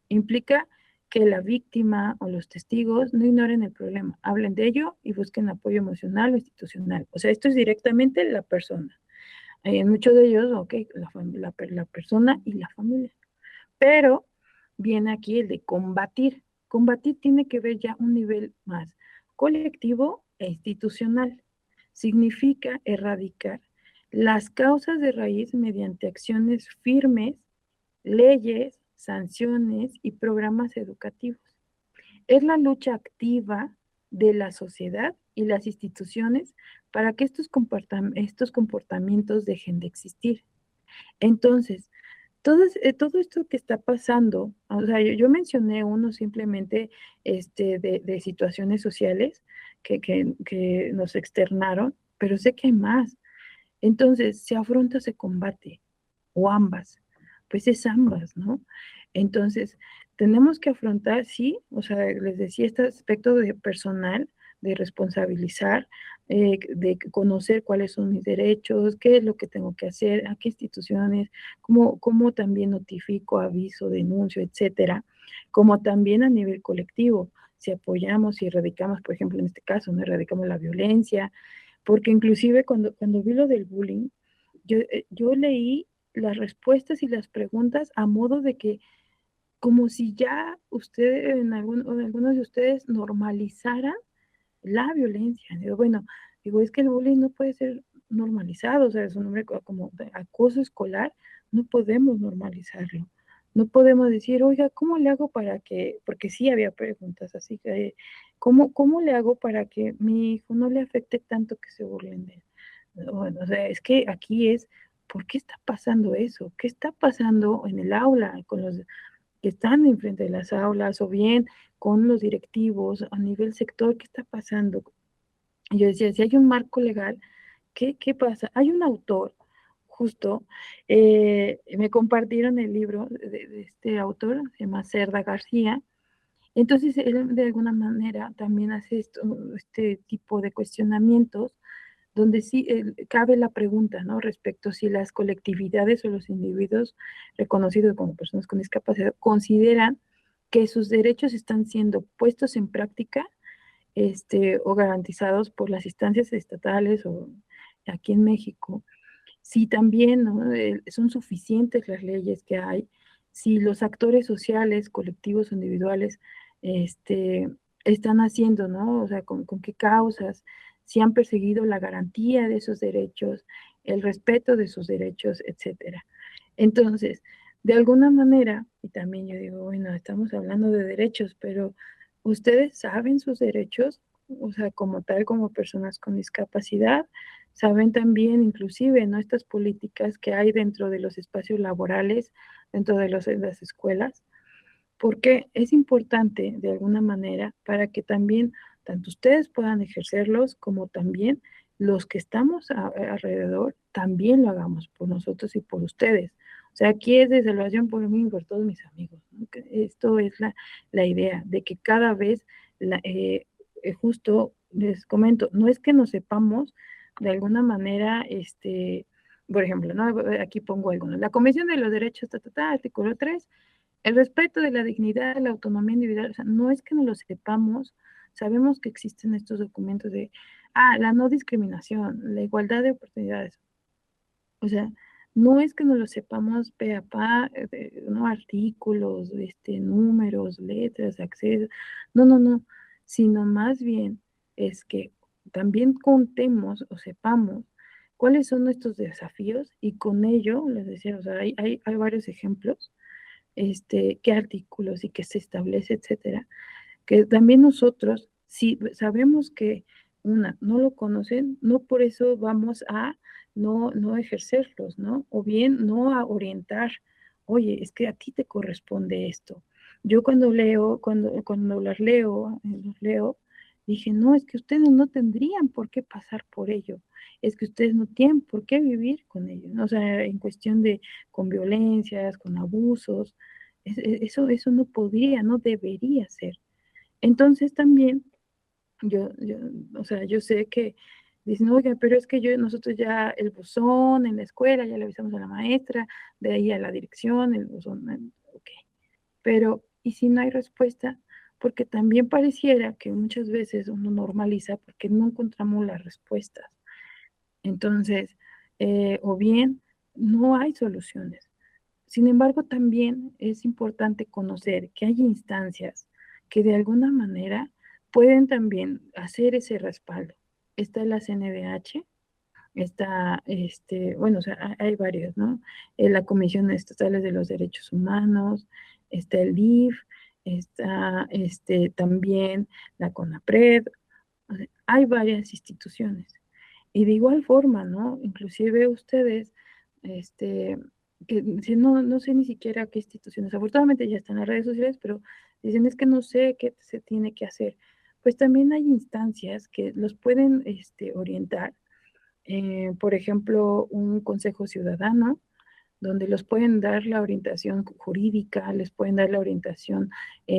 implica que la víctima o los testigos no ignoren el problema, hablen de ello y busquen apoyo emocional o institucional. O sea, esto es directamente la persona. En muchos de ellos, ok, la persona y la familia. Pero viene aquí el de combatir. Combatir tiene que ver ya un nivel más colectivo e institucional. Significa erradicar las causas de raíz mediante acciones firmes, leyes, sanciones y programas educativos. Es la lucha activa de la sociedad y las instituciones para que estos comportamientos dejen de existir. Entonces, todo esto que está pasando, o sea, yo mencioné uno simplemente de situaciones sociales que nos externaron, pero sé que hay más. Entonces, se afronta, se combate, o ambas, pues es ambas, ¿no? Entonces, tenemos que afrontar, sí, o sea, les decía, este aspecto de personal, de responsabilizar, de conocer cuáles son mis derechos, qué es lo que tengo que hacer, a qué instituciones, cómo también notifico, aviso, denuncio, etcétera, como también a nivel colectivo, si apoyamos y erradicamos, por ejemplo, en este caso, no erradicamos la violencia, porque inclusive cuando vi lo del bullying, yo leí las respuestas y las preguntas a modo de que como si ya usted, o algunos de ustedes normalizaran la violencia. Digo, bueno, digo, es que el bullying no puede ser normalizado, o sea, es un nombre como de acoso escolar, no podemos normalizarlo. No podemos decir, oiga, ¿cómo le hago para que, porque sí había preguntas así, que, ¿cómo le hago para que mi hijo no le afecte tanto que se burlen de él? Bueno, o sea, es que aquí es, ¿por qué está pasando eso? ¿Qué está pasando en el aula con los que están enfrente de las aulas o bien con los directivos a nivel sector? ¿Qué está pasando? Y yo decía, si hay un marco legal, ¿qué pasa? Hay un autor, justo, me compartieron el libro de este autor, se llama Cerda García. Entonces, él de alguna manera también hace este tipo de cuestionamientos donde sí cabe la pregunta, ¿no? Respecto a si las colectividades o los individuos reconocidos como personas con discapacidad consideran que sus derechos están siendo puestos en práctica o garantizados por las instancias estatales o aquí en México, si también, ¿no? Son suficientes las leyes que hay, si los actores sociales, colectivos o individuales, este, están haciendo, ¿no? O sea, con qué causas, si han perseguido la garantía de esos derechos, el respeto de sus derechos, etcétera. Entonces, de alguna manera, y también yo digo, bueno, estamos hablando de derechos, pero ustedes saben sus derechos, o sea, como tal, como personas con discapacidad, saben también, inclusive, ¿no? Estas políticas que hay dentro de los espacios laborales, dentro de las escuelas, porque es importante de alguna manera para que también tanto ustedes puedan ejercerlos como también los que estamos alrededor también lo hagamos por nosotros y por ustedes. O sea, aquí es de salvación por mí y por todos mis amigos, ¿no? Esto es la idea de que cada vez, justo les comento, no es que nos sepamos de alguna manera, por ejemplo, ¿no? Aquí pongo algunos. La Convención de los Derechos, artículo 3, el respeto de la dignidad, la autonomía individual, o sea, no es que no lo sepamos, sabemos que existen estos documentos de, la no discriminación, la igualdad de oportunidades, o sea, no es que no lo sepamos pe a pa, no artículos, números, letras, acceso, no, sino más bien es que también contemos o sepamos cuáles son nuestros desafíos y con ello, les decía, o sea, hay varios ejemplos qué artículos y qué se establece, etcétera, que también nosotros, si sabemos que no lo conocen, no por eso vamos a no ejercerlos, ¿no? O bien no a orientar, oye, es que a ti te corresponde esto. Yo cuando leo, cuando los leo, dije, no, es que ustedes no tendrían por qué pasar por ello, es que ustedes no tienen por qué vivir con ello, ¿no? O sea, en cuestión de con violencias, con abusos, eso no podría, no debería ser. Entonces también yo, o sea, yo sé que dicen, oiga, pero es que nosotros ya el buzón en la escuela, ya le avisamos a la maestra, de ahí a la dirección, el buzón, ok. Pero, ¿y si no hay respuesta? Porque también pareciera que muchas veces uno normaliza porque no encontramos las respuestas. Entonces, o bien no hay soluciones. Sin embargo, también es importante conocer que hay instancias que de alguna manera pueden también hacer ese respaldo. Está la CNDH, está, bueno, o sea, hay varios, ¿no? La Comisión Estatal de los Derechos Humanos, está el DIF, está también la CONAPRED, o sea, hay varias instituciones. Y de igual forma, ¿no? Inclusive ustedes, que no sé ni siquiera qué instituciones, afortunadamente ya están en las redes sociales, pero dicen es que no sé qué se tiene que hacer. Pues también hay instancias que los pueden orientar, por ejemplo, un consejo ciudadano, donde los pueden dar la orientación jurídica, les pueden dar la orientación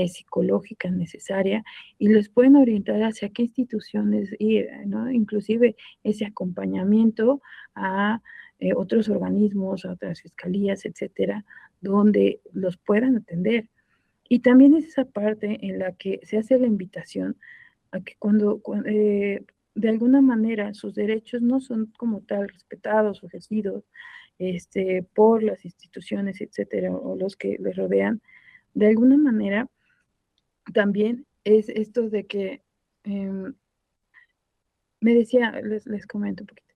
psicológica necesaria y les pueden orientar hacia qué instituciones ir, ¿no? Inclusive ese acompañamiento a otros organismos, a otras fiscalías, etcétera, donde los puedan atender. Y también es esa parte en la que se hace la invitación a que cuando de alguna manera sus derechos no son como tal respetados o ejercidos por las instituciones, etcétera, o los que les rodean, de alguna manera también es esto de que me decía, les comento un poquito,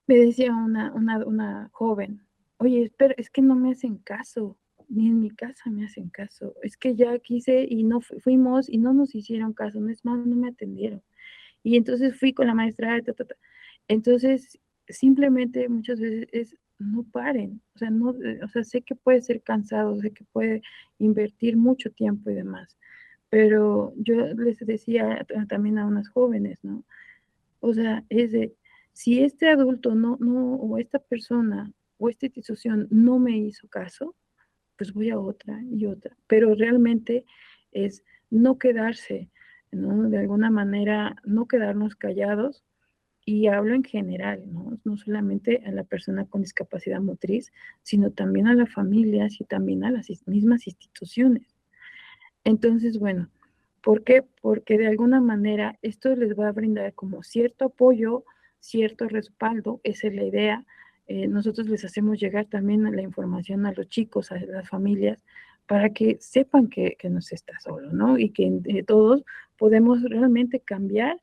me decía una joven, oye, espera, es que no me hacen caso, ni en mi casa me hacen caso, es que ya quise y no fuimos y no nos hicieron caso, no es más, no me atendieron. Y entonces fui con la maestra, ta, ta, ta. Entonces, simplemente muchas veces es, no paren, o sea, no, o sea, sé que puede ser cansado, sé que puede invertir mucho tiempo y demás, pero yo les decía también a unas jóvenes, ¿no? O sea, es de, si este adulto o esta persona o esta institución no me hizo caso, pues voy a otra y otra, pero realmente es no quedarse, ¿no? De alguna manera, no quedarnos callados, y hablo en general, ¿no? No solamente a la persona con discapacidad motriz, sino también a las familias y también a las mismas instituciones. Entonces, bueno, ¿por qué? Porque de alguna manera esto les va a brindar como cierto apoyo, cierto respaldo, esa es la idea. Nosotros les hacemos llegar también la información a los chicos, a las familias, para que sepan que no se está solo, ¿no? Y que todos podemos realmente cambiar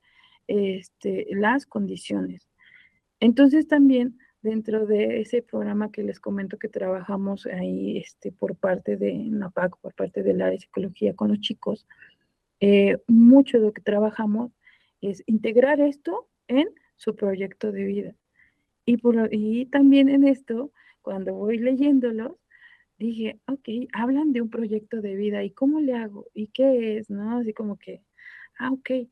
las condiciones. Entonces también dentro de ese programa que les comento que trabajamos ahí por parte de NAPAC, por parte del área de psicología con los chicos, mucho de lo que trabajamos es integrar esto en su proyecto de vida. Y también en esto, cuando voy leyéndolos, dije, ok, hablan de un proyecto de vida y cómo le hago y qué es, ¿no? Así como que, ok.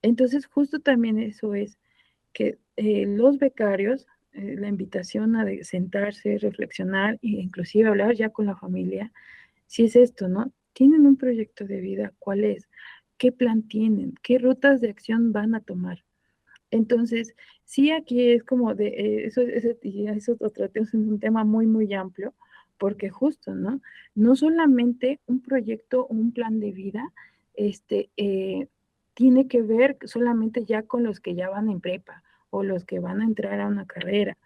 Entonces justo también eso es que los becarios, la invitación a sentarse, reflexionar e inclusive hablar ya con la familia, si es esto, ¿no? ¿Tienen un proyecto de vida? ¿Cuál es? ¿Qué plan tienen? ¿Qué rutas de acción van a tomar? Entonces, sí, aquí es como de, y eso otro es un tema muy, muy amplio, porque justo, ¿no? No solamente un proyecto o un plan de vida, tiene que ver solamente ya con los que ya van en prepa o los que van a entrar a una carrera,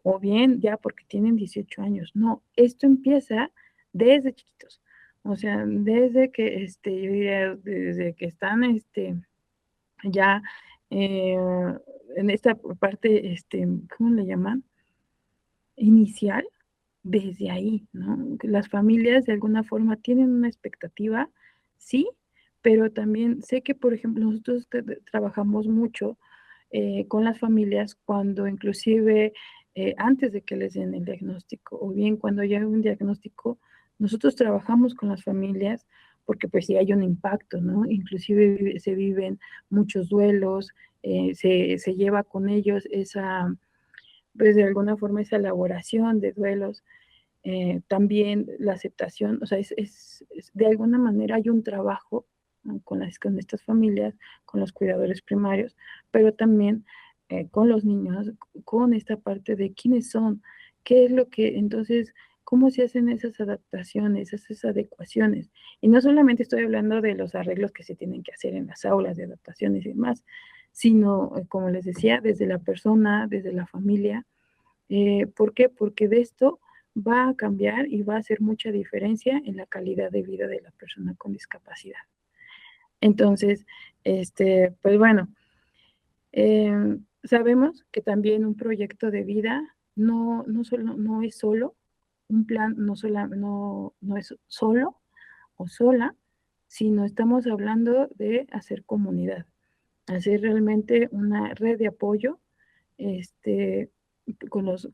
o bien ya porque tienen 18 años. No, esto empieza desde chiquitos. O sea, desde que, yo diría, desde que están, ya eh, en esta parte, ¿cómo le llaman? Inicial. desde ahí, ¿no? Que las familias de alguna forma tienen una expectativa, sí, pero también sé que, por ejemplo, nosotros trabajamos mucho con las familias cuando inclusive antes de que les den el diagnóstico o bien cuando ya hay un diagnóstico, nosotros trabajamos con las familias porque pues sí hay un impacto, ¿no? Inclusive se viven muchos duelos, se lleva con ellos esa, pues de alguna forma esa elaboración de duelos, también la aceptación, o sea, de alguna manera hay un trabajo, ¿no? Con estas familias, con los cuidadores primarios, pero también con los niños, con esta parte de quiénes son, qué es lo que, entonces, cómo se hacen esas adaptaciones, esas adecuaciones. Y no solamente estoy hablando de los arreglos que se tienen que hacer en las aulas de adaptaciones y demás, sino, como les decía, desde la persona, desde la familia. ¿Por qué? Porque de esto va a cambiar y va a hacer mucha diferencia en la calidad de vida de la persona con discapacidad. Entonces, pues bueno, sabemos que también un proyecto de vida no es solo, un plan no es solo o sola, sino estamos hablando de hacer comunidad, hacer realmente una red de apoyo, este, con los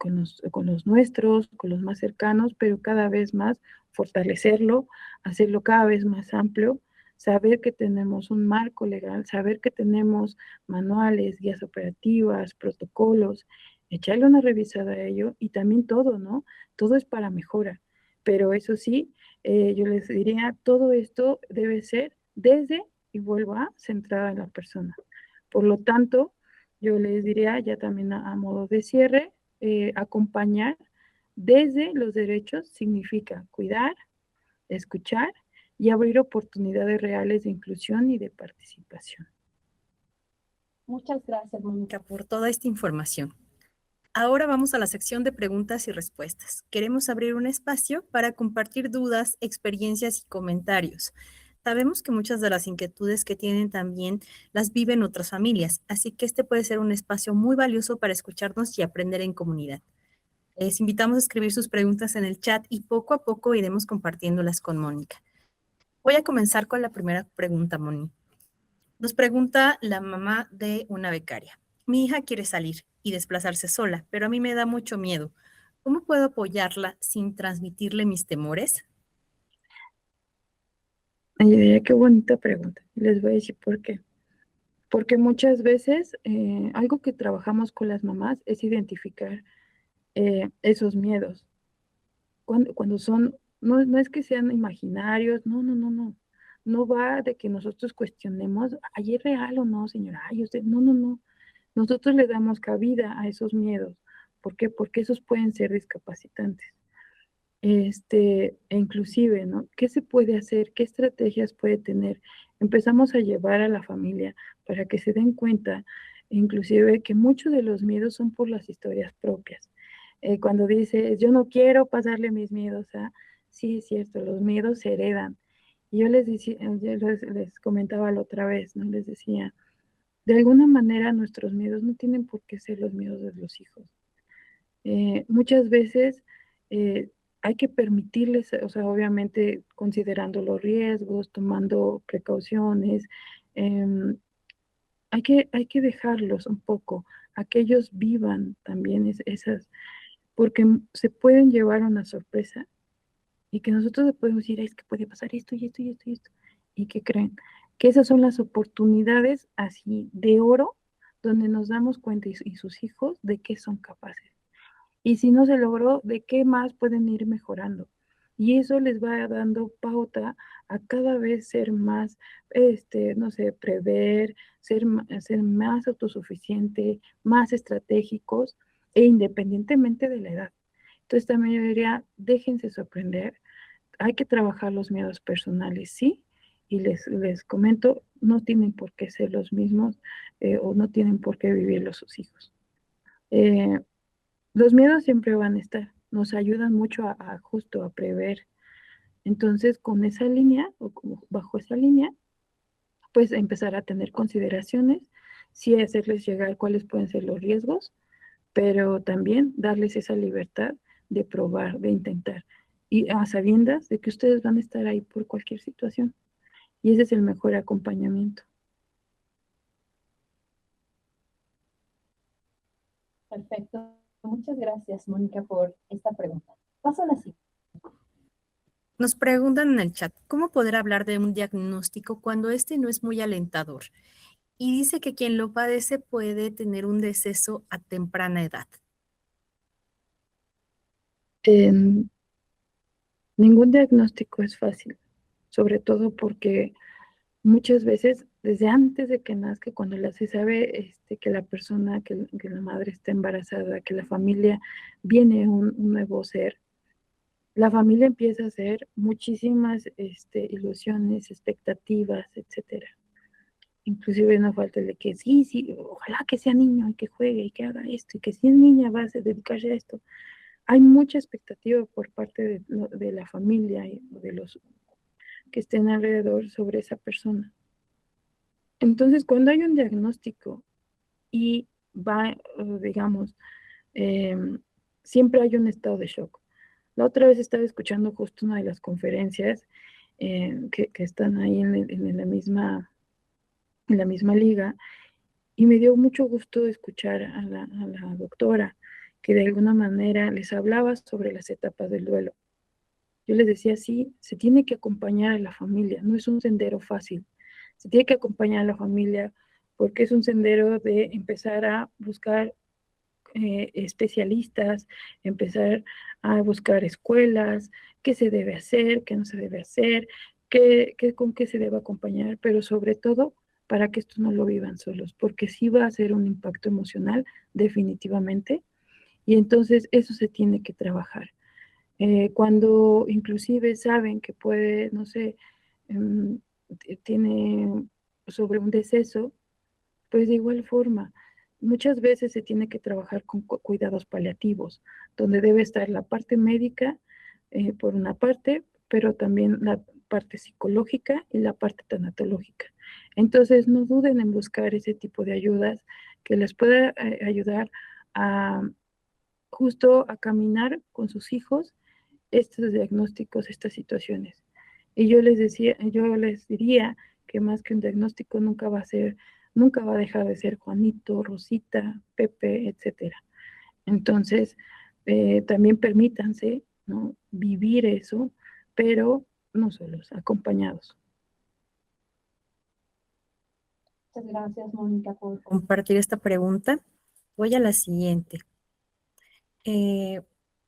nuestros, con los más cercanos, pero cada vez más fortalecerlo, hacerlo cada vez más amplio, saber que tenemos un marco legal, saber que tenemos manuales, guías operativas, protocolos, echarle una revisada a ello y también todo, ¿no? Todo es para mejora, pero eso sí, yo les diría, todo esto debe ser desde, y vuelvo a, centrada en la persona. Por lo tanto, yo les diría ya también a modo de cierre, acompañar desde los derechos significa cuidar, escuchar y abrir oportunidades reales de inclusión y de participación. Muchas gracias, Mónica, por toda esta información. Ahora vamos a la sección de preguntas y respuestas. Queremos abrir un espacio para compartir dudas, experiencias y comentarios. Sabemos que muchas de las inquietudes que tienen también las viven otras familias, así que este puede ser un espacio muy valioso para escucharnos y aprender en comunidad. Les invitamos a escribir sus preguntas en el chat y poco a poco iremos compartiéndolas con Mónica. Voy a comenzar con la primera pregunta, Moni. Nos pregunta la mamá de una becaria. Mi hija quiere salir y desplazarse sola, pero a mí me da mucho miedo. ¿Cómo puedo apoyarla sin transmitirle mis temores? Ay, diría, qué bonita pregunta. Les voy a decir por qué. Porque muchas veces algo que trabajamos con las mamás es identificar esos miedos. Cuando son, no es que sean imaginarios, no. No va de que nosotros cuestionemos, ay, ¿es real o no, señora? Ay, usted, no. Nosotros le damos cabida a esos miedos. ¿Por qué? Porque esos pueden ser discapacitantes. E inclusive, ¿no? ¿Qué se puede hacer? ¿Qué estrategias puede tener? Empezamos a llevar a la familia para que se den cuenta, inclusive, que muchos de los miedos son por las historias propias. Cuando dices, yo no quiero pasarle mis miedos a, sí, es cierto, los miedos se heredan. Y yo les decía, les comentaba la otra vez, ¿no? Les decía, de alguna manera nuestros miedos no tienen por qué ser los miedos de los hijos. Muchas veces hay que permitirles, o sea, obviamente considerando los riesgos, tomando precauciones, hay que dejarlos un poco, a que ellos vivan también esas, porque se pueden llevar una sorpresa y que nosotros le podemos decir, es que puede pasar esto y esto y esto y esto, y que creen que esas son las oportunidades así de oro donde nos damos cuenta y sus hijos de qué son capaces. Y si no se logró, ¿de qué más pueden ir mejorando? Y eso les va dando pauta a cada vez ser más, no sé, prever, ser más autosuficiente, más estratégicos e independientemente de la edad. Entonces también yo diría, déjense sorprender, hay que trabajar los miedos personales, sí, y les comento, no tienen por qué ser los mismos o no tienen por qué vivirlos sus hijos. Eh, los miedos siempre van a estar, nos ayudan mucho justo a prever. Entonces, con esa línea, o como bajo esa línea, pues empezar a tener consideraciones, sí hacerles llegar cuáles pueden ser los riesgos, pero también darles esa libertad de probar, de intentar, y a sabiendas de que ustedes van a estar ahí por cualquier situación. Y ese es el mejor acompañamiento. Perfecto. Muchas gracias, Mónica, por esta pregunta. Paso a la siguiente. Nos preguntan en el chat, ¿cómo poder hablar de un diagnóstico cuando este no es muy alentador? Y dice que quien lo padece puede tener un deceso a temprana edad. Ningún diagnóstico es fácil, sobre todo porque muchas veces, desde antes de que nazca, cuando se sabe que la persona, que la madre está embarazada, que la familia viene un nuevo ser, la familia empieza a hacer muchísimas ilusiones, expectativas, etcétera. Inclusive no falta el de que sí, ojalá que sea niño y que juegue y que haga esto, y que si es niña va a dedicarse a esto. Hay mucha expectativa por parte de la familia y de los que estén alrededor sobre esa persona. Entonces, cuando hay un diagnóstico y va, digamos, siempre hay un estado de shock. La otra vez estaba escuchando justo una de las conferencias que están ahí en la misma liga, y me dio mucho gusto escuchar a la doctora que de alguna manera les hablaba sobre las etapas del duelo. Yo les decía, sí, se tiene que acompañar a la familia, no es un sendero fácil, se tiene que acompañar a la familia porque es un sendero de empezar a buscar especialistas, empezar a buscar escuelas, qué se debe hacer, qué no se debe hacer, con qué se debe acompañar, pero sobre todo para que esto no lo vivan solos, porque sí va a ser un impacto emocional definitivamente, y entonces eso se tiene que trabajar. Cuando inclusive saben que puede, no sé, em, tiene sobre un deceso, pues de igual forma, muchas veces se tiene que trabajar con cuidados paliativos, donde debe estar la parte médica por una parte, pero también la parte psicológica y la parte tanatológica. Entonces, no duden en buscar ese tipo de ayudas que les pueda ayudar a justo a caminar con sus hijos estos diagnósticos, estas situaciones. Y yo les diría que más que un diagnóstico nunca va a dejar de ser Juanito, Rosita, Pepe, etcétera. Entonces, también permítanse, ¿no?, vivir eso, pero no solos, acompañados. Muchas gracias, Mónica, por Compartir esta pregunta. Voy a la siguiente.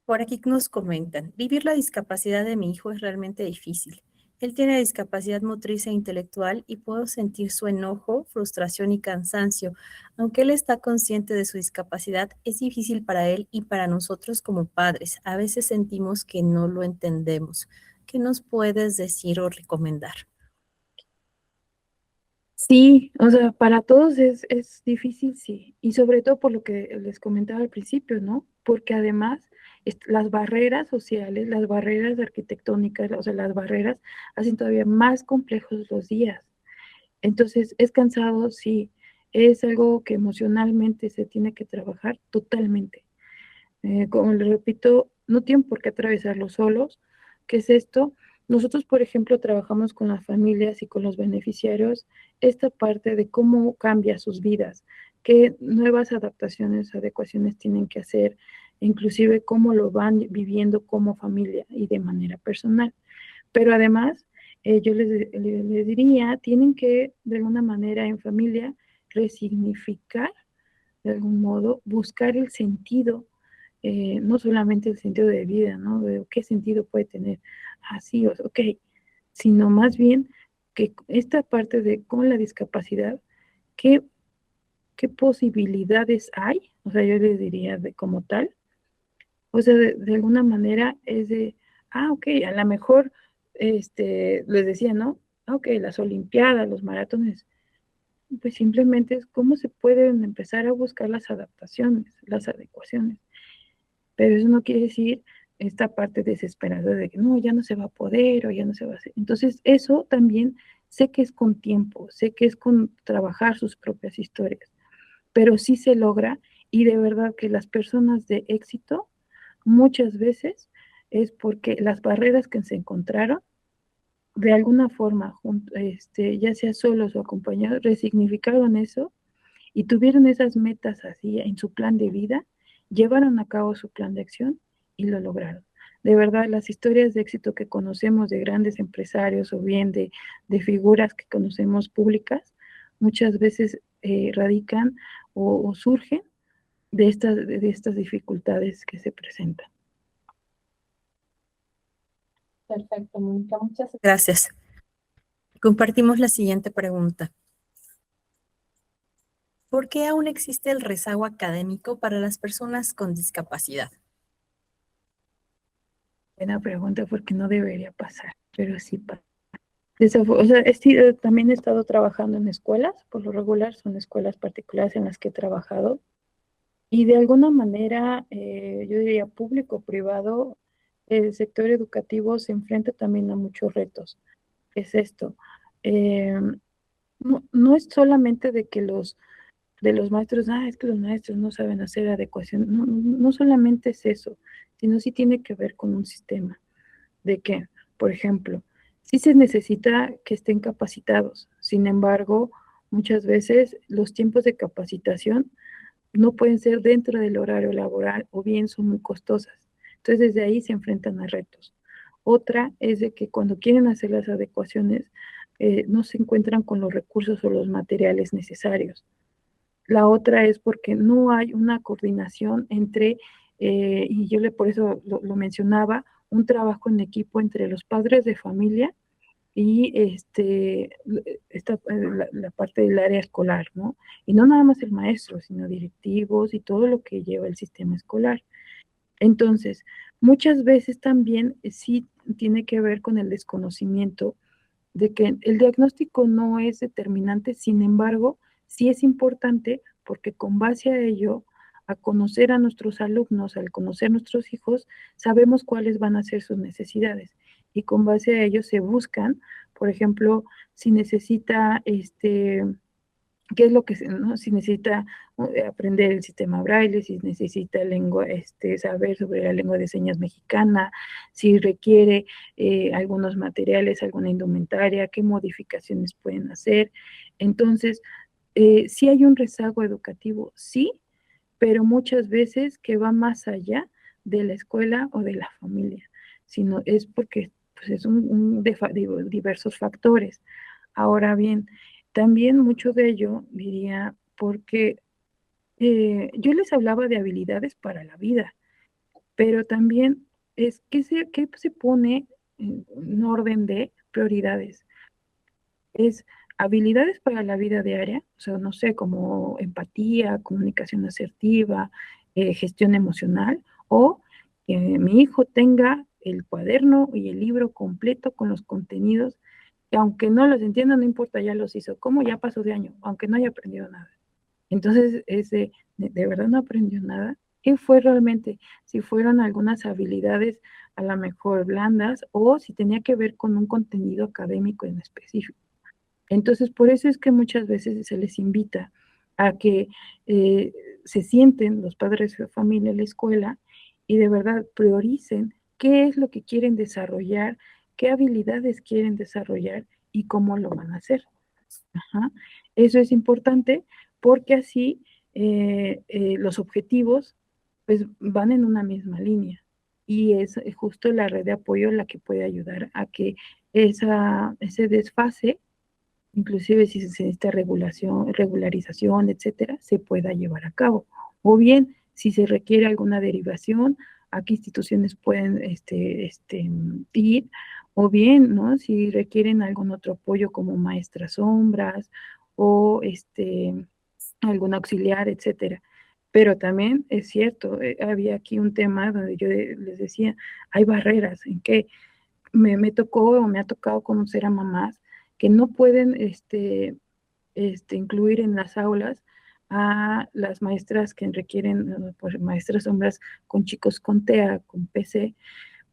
Por aquí nos comentan, vivir la discapacidad de mi hijo es realmente difícil. Él tiene discapacidad motriz e intelectual y puedo sentir su enojo, frustración y cansancio. Aunque él está consciente de su discapacidad, es difícil para él y para nosotros como padres. A veces sentimos que no lo entendemos. ¿Qué nos puedes decir o recomendar? Sí, o sea, para todos es difícil, sí, y sobre todo por lo que les comentaba al principio, ¿no? Porque además las barreras sociales, las barreras arquitectónicas, o sea, las barreras hacen todavía más complejos los días. Entonces, es cansado, sí, es algo que emocionalmente se tiene que trabajar totalmente. Como les repito, no tienen por qué atravesarlo solos. ¿Qué es esto? Nosotros, por ejemplo, trabajamos con las familias y con los beneficiarios esta parte de cómo cambia sus vidas, qué nuevas adaptaciones, adecuaciones tienen que hacer, inclusive cómo lo van viviendo como familia y de manera personal. Pero además, yo les diría, tienen que de alguna manera en familia resignificar, de algún modo, buscar el sentido, no solamente el sentido de vida, ¿no? De qué sentido puede tener, así, ok, sino más bien que esta parte de con la discapacidad, ¿qué, qué posibilidades hay? O sea, yo les diría de como tal, o sea, de alguna manera es de, ok, a lo mejor, les decía, ¿no? Ok, las olimpiadas, los maratones, pues simplemente es cómo se pueden empezar a buscar las adaptaciones, las adecuaciones. Pero eso no quiere decir esta parte desesperada de que no, ya no se va a poder o ya no se va a hacer. Entonces, eso también sé que es con tiempo, sé que es con trabajar sus propias historias, pero sí se logra, y de verdad que las personas de éxito muchas veces es porque las barreras que se encontraron, de alguna forma, ya sea solos o acompañados, resignificaron eso y tuvieron esas metas así en su plan de vida, llevaron a cabo su plan de acción y lo lograron. De verdad, las historias de éxito que conocemos de grandes empresarios o bien de figuras que conocemos públicas, muchas veces radican o surgen de estas dificultades que se presentan. Perfecto, Mónica, muchas Gracias. Compartimos la siguiente pregunta. ¿Por qué aún existe el rezago académico para las personas con discapacidad? Buena pregunta, porque no debería pasar, pero sí pasa. O sea, también he estado trabajando en escuelas, por lo regular son escuelas particulares en las que he trabajado, y de alguna manera, yo diría público-privado, el sector educativo se enfrenta también a muchos retos. Es esto. eh, no es solamente de los maestros, es que los maestros no saben hacer adecuación, no solamente es eso, sino sí tiene que ver con un sistema de que, por ejemplo, sí se necesita que estén capacitados, sin embargo, muchas veces los tiempos de capacitación no pueden ser dentro del horario laboral o bien son muy costosas. Entonces, desde ahí se enfrentan a retos. Otra es de que cuando quieren hacer las adecuaciones, no se encuentran con los recursos o los materiales necesarios. La otra es porque no hay una coordinación entre, y por eso lo mencionaba, un trabajo en equipo entre los padres de familia y la parte del área escolar, ¿no? Y no nada más el maestro, sino directivos y todo lo que lleva el sistema escolar. Entonces, muchas veces también sí tiene que ver con el desconocimiento de que el diagnóstico no es determinante, sin embargo, sí es importante porque con base a ello, a conocer a nuestros alumnos, al conocer nuestros hijos, sabemos cuáles van a ser sus necesidades y con base a ello se buscan, por ejemplo, si necesita qué es lo que ¿no? Si necesita aprender el sistema braille, si necesita lengua, saber sobre la lengua de señas mexicana, si requiere algunos materiales, alguna indumentaria, qué modificaciones pueden hacer. Entonces, sí hay un rezago educativo, sí, pero muchas veces que va más allá de la escuela o de la familia, sino es porque pues, es diversos factores. Ahora bien, también mucho de ello, diría, porque yo les hablaba de habilidades para la vida, pero también es que se pone en orden de prioridades. Es habilidades para la vida diaria, o sea, no sé, como empatía, comunicación asertiva, gestión emocional, o que mi hijo tenga el cuaderno y el libro completo con los contenidos que aunque no los entienda, no importa, ya los hizo. ¿Cómo? Ya pasó de año, aunque no haya aprendido nada. Entonces, de verdad no aprendió nada. ¿Qué fue realmente? Si fueron algunas habilidades a lo mejor blandas o si tenía que ver con un contenido académico en específico. Entonces, por eso es que muchas veces se les invita a que eh, se sienten los padres de familia en la escuela y de verdad prioricen qué es lo que quieren desarrollar, qué habilidades quieren desarrollar y cómo lo van a hacer. Ajá. Eso es importante porque así los objetivos pues van en una misma línea y es justo la red de apoyo la que puede ayudar a que ese desfase, inclusive si se necesita regularización, etcétera, se pueda llevar a cabo. O bien, si se requiere alguna derivación, a qué instituciones pueden ir, o bien, ¿no? Si requieren algún otro apoyo como maestras sombras o algún auxiliar, etcétera. Pero también es cierto, había aquí un tema donde yo les decía, hay barreras en que me tocó o me ha tocado conocer a mamás que no pueden incluir en las aulas a las maestras que requieren, pues, maestras sombras con chicos con TEA, con PC.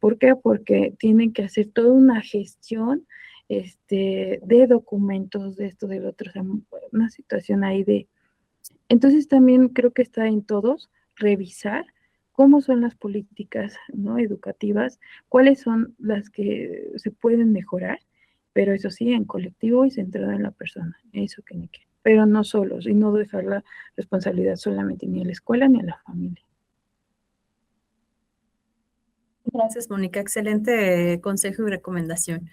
¿Por qué? Porque tienen que hacer toda una gestión de documentos, de esto, del otro, o sea, una situación ahí de... Entonces también creo que está en todos revisar cómo son las políticas, ¿no?, educativas, cuáles son las que se pueden mejorar, pero eso sí, en colectivo y centrado en la persona, eso que ni qué, pero no solos, y no dejar la responsabilidad solamente ni a la escuela ni a la familia. Gracias, Mónica. Excelente consejo y recomendación.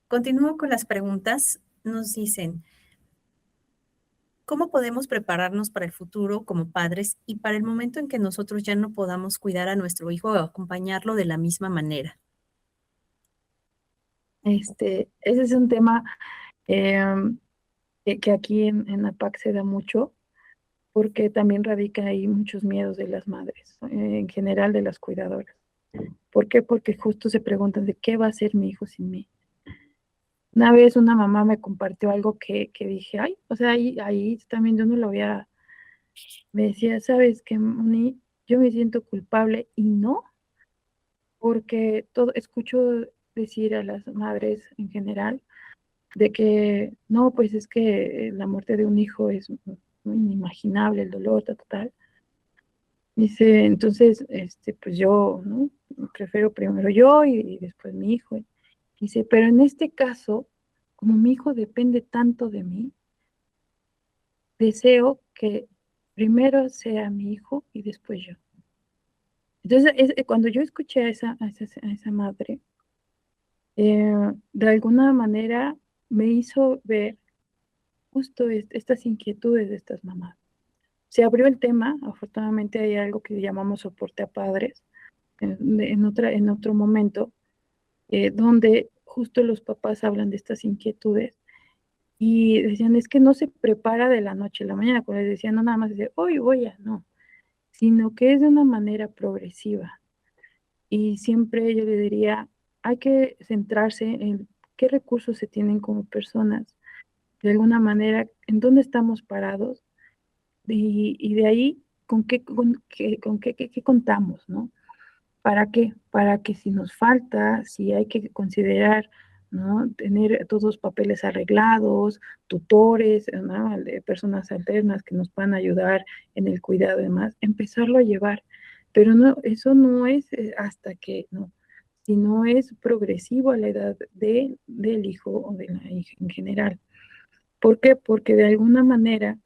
Continúo con las preguntas. Nos dicen, ¿cómo podemos prepararnos para el futuro como padres y para el momento en que nosotros ya no podamos cuidar a nuestro hijo o acompañarlo de la misma manera? Ese es un tema que aquí en APAC se da mucho, porque también radica ahí muchos miedos de las madres, en general de las cuidadoras. ¿Por qué? Porque justo se preguntan de qué va a ser mi hijo sin mí. Una vez una mamá me compartió algo que dije, ay, o sea, ahí también yo no lo había, me decía, ¿sabes qué, Moni? Yo me siento culpable y no, porque escucho decir a las madres en general de que no, pues es que la muerte de un hijo es muy inimaginable, el dolor, tal. Dice, entonces, pues yo, ¿no? Prefiero primero yo y después mi hijo. Dice, pero en este caso, como mi hijo depende tanto de mí, deseo que primero sea mi hijo y después yo. Entonces, cuando yo escuché a esa madre, de alguna manera me hizo ver justo estas inquietudes de estas mamás. Se abrió el tema, afortunadamente hay algo que llamamos soporte a padres en otro momento, donde justo los papás hablan de estas inquietudes y decían, es que no se prepara de la noche a la mañana, cuando les decían, no nada más decir, hoy voy a, no, sino que es de una manera progresiva. Y siempre yo le diría, hay que centrarse en qué recursos se tienen como personas, de alguna manera, en dónde estamos parados y de ahí qué contamos, ¿no? ¿Para qué? Para que si nos falta, si hay que considerar, ¿no?, tener todos los papeles arreglados, tutores, ¿no?, de personas alternas que nos puedan ayudar en el cuidado y demás, empezarlo a llevar. Pero no, eso no es hasta que, no, sino es progresivo a la edad del hijo o de la hija en general. ¿Por qué? Porque de alguna manera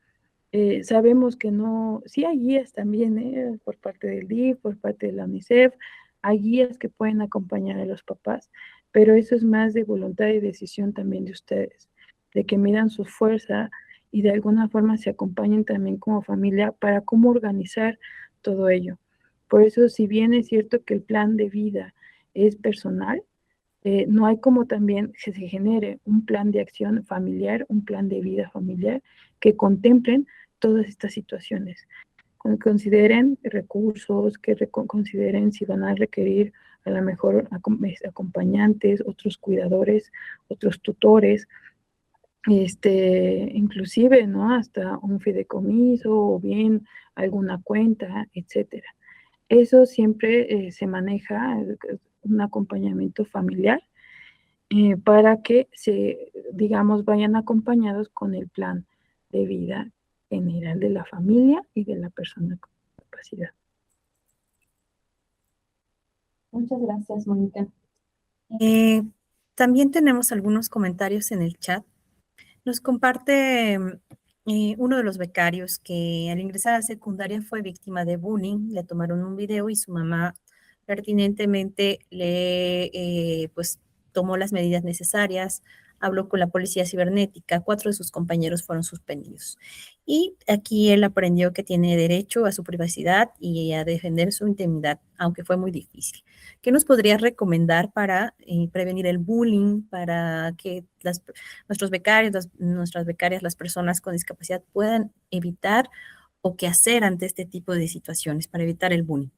sabemos que no, sí hay guías también, por parte del DIF, por parte de la UNICEF, hay guías que pueden acompañar a los papás, pero eso es más de voluntad y decisión también de ustedes, de que midan su fuerza y de alguna forma se acompañen también como familia para cómo organizar todo ello. Por eso, si bien es cierto que el plan de vida es personal, no hay como también que se genere un plan de acción familiar, un plan de vida familiar que contemplen todas estas situaciones. Consideren recursos, consideren si van a requerir a lo mejor acompañantes, otros cuidadores, otros tutores, inclusive, ¿no?, hasta un fideicomiso o bien alguna cuenta, etcétera. Eso siempre se maneja, un acompañamiento familiar, para que digamos, vayan acompañados con el plan de vida general de la familia y de la persona con discapacidad. Muchas gracias, Mónica. También tenemos algunos comentarios en el chat. Nos comparte uno de los becarios que al ingresar a secundaria fue víctima de bullying, le tomaron un video y su mamá pertinentemente pues tomó las medidas necesarias, habló con la policía cibernética, 4 de sus compañeros fueron suspendidos. Y aquí él aprendió que tiene derecho a su privacidad y a defender su intimidad, aunque fue muy difícil. ¿Qué nos podrías recomendar para prevenir el bullying, para que nuestros becarios, nuestras becarias, las personas con discapacidad puedan evitar o qué hacer ante este tipo de situaciones para evitar el bullying?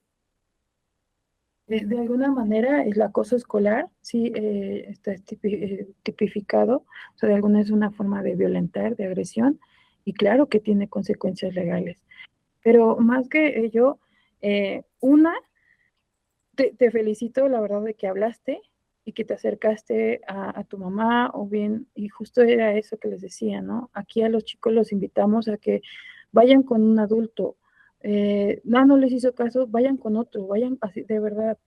De alguna manera, el acoso escolar sí está tipificado, o sea, de alguna es una forma de violentar, de agresión, y claro que tiene consecuencias legales. Pero más que ello, te felicito, la verdad, de que hablaste y que te acercaste a tu mamá, o bien, y justo era eso que les decía, ¿no? Aquí a los chicos los invitamos a que vayan con un adulto, no les hizo caso, vayan con otro, vayan así, de verdad.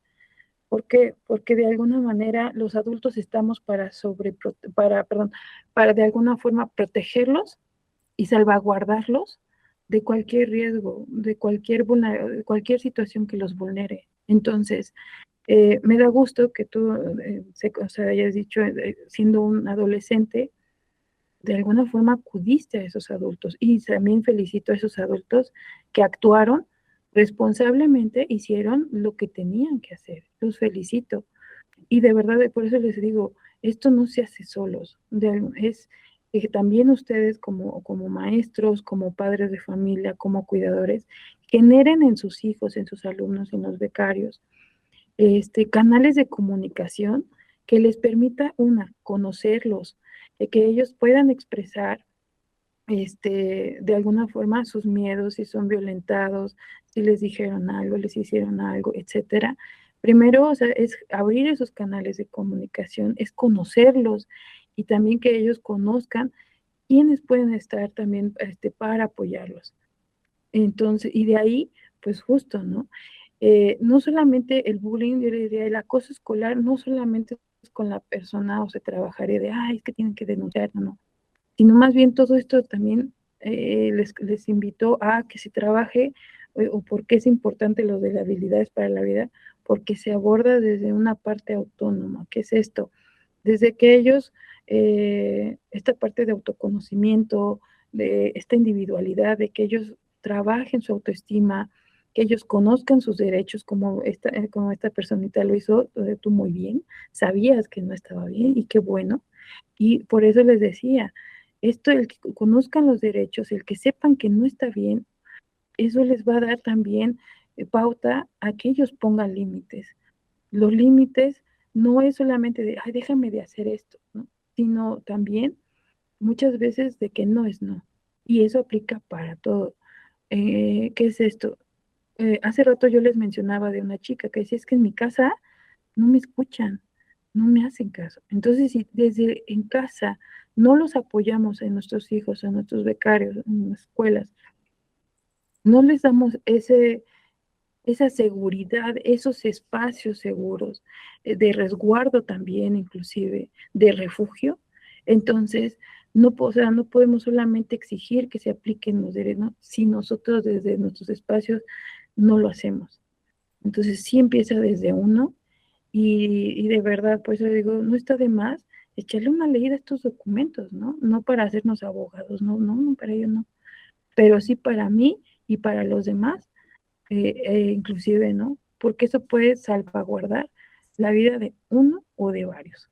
¿Por qué? Porque de alguna manera los adultos estamos para de alguna forma protegerlos y salvaguardarlos de cualquier riesgo, de cualquier situación que los vulnere. Entonces, me da gusto que tú, o sea, hayas dicho, siendo un adolescente, de alguna forma acudiste a esos adultos y también felicito a esos adultos que actuaron responsablemente, hicieron lo que tenían que hacer. Los felicito. Y de verdad, por eso les digo, esto no se hace solos. Es que también ustedes como maestros, como padres de familia, como cuidadores, generen en sus hijos, en sus alumnos, en los becarios, canales de comunicación que les permita, conocerlos, que ellos puedan expresar de alguna forma sus miedos, si son violentados, si les dijeron algo, les hicieron algo, etcétera. Primero, o sea, es abrir esos canales de comunicación, es conocerlos y también que ellos conozcan quiénes pueden estar también para apoyarlos. Entonces, y de ahí, pues justo, ¿no? No solamente el bullying, yo le diría, el acoso escolar, no solamente es con la persona o se trabajaría de, ay, es que tienen que denunciar, no, sino más bien todo esto también les invito a que se trabaje, o porque es importante lo de las habilidades para la vida, porque se aborda desde una parte autónoma. ¿Qué es esto? Desde que ellos, esta parte de autoconocimiento, de esta individualidad, de que ellos trabajen su autoestima, que ellos conozcan sus derechos, como esta personita lo hizo tú muy bien, sabías que no estaba bien y qué bueno. Y por eso les decía, el que conozcan los derechos, el que sepan que no está bien, eso les va a dar también pauta a que ellos pongan límites. Los límites no es solamente de, ay, déjame de hacer esto, ¿no? Sino también muchas veces de que no es no. Y eso aplica para todo. ¿Qué es esto? Hace rato yo les mencionaba de una chica que decía, es que en mi casa no me escuchan, no me hacen caso. Entonces, si desde en casa no los apoyamos en nuestros hijos, en nuestros becarios, en las escuelas, no les damos esa seguridad, esos espacios seguros, de resguardo también, inclusive, de refugio, entonces o sea, no podemos solamente exigir que se apliquen los derechos, ¿no? Si nosotros desde nuestros espacios no lo hacemos. Entonces sí empieza desde uno y de verdad, pues yo digo, no está de más echarle una leída a estos documentos, ¿no? No para hacernos abogados, no, para ello no, pero sí para mí y para los demás, inclusive, ¿no? Porque eso puede salvaguardar la vida de uno o de varios.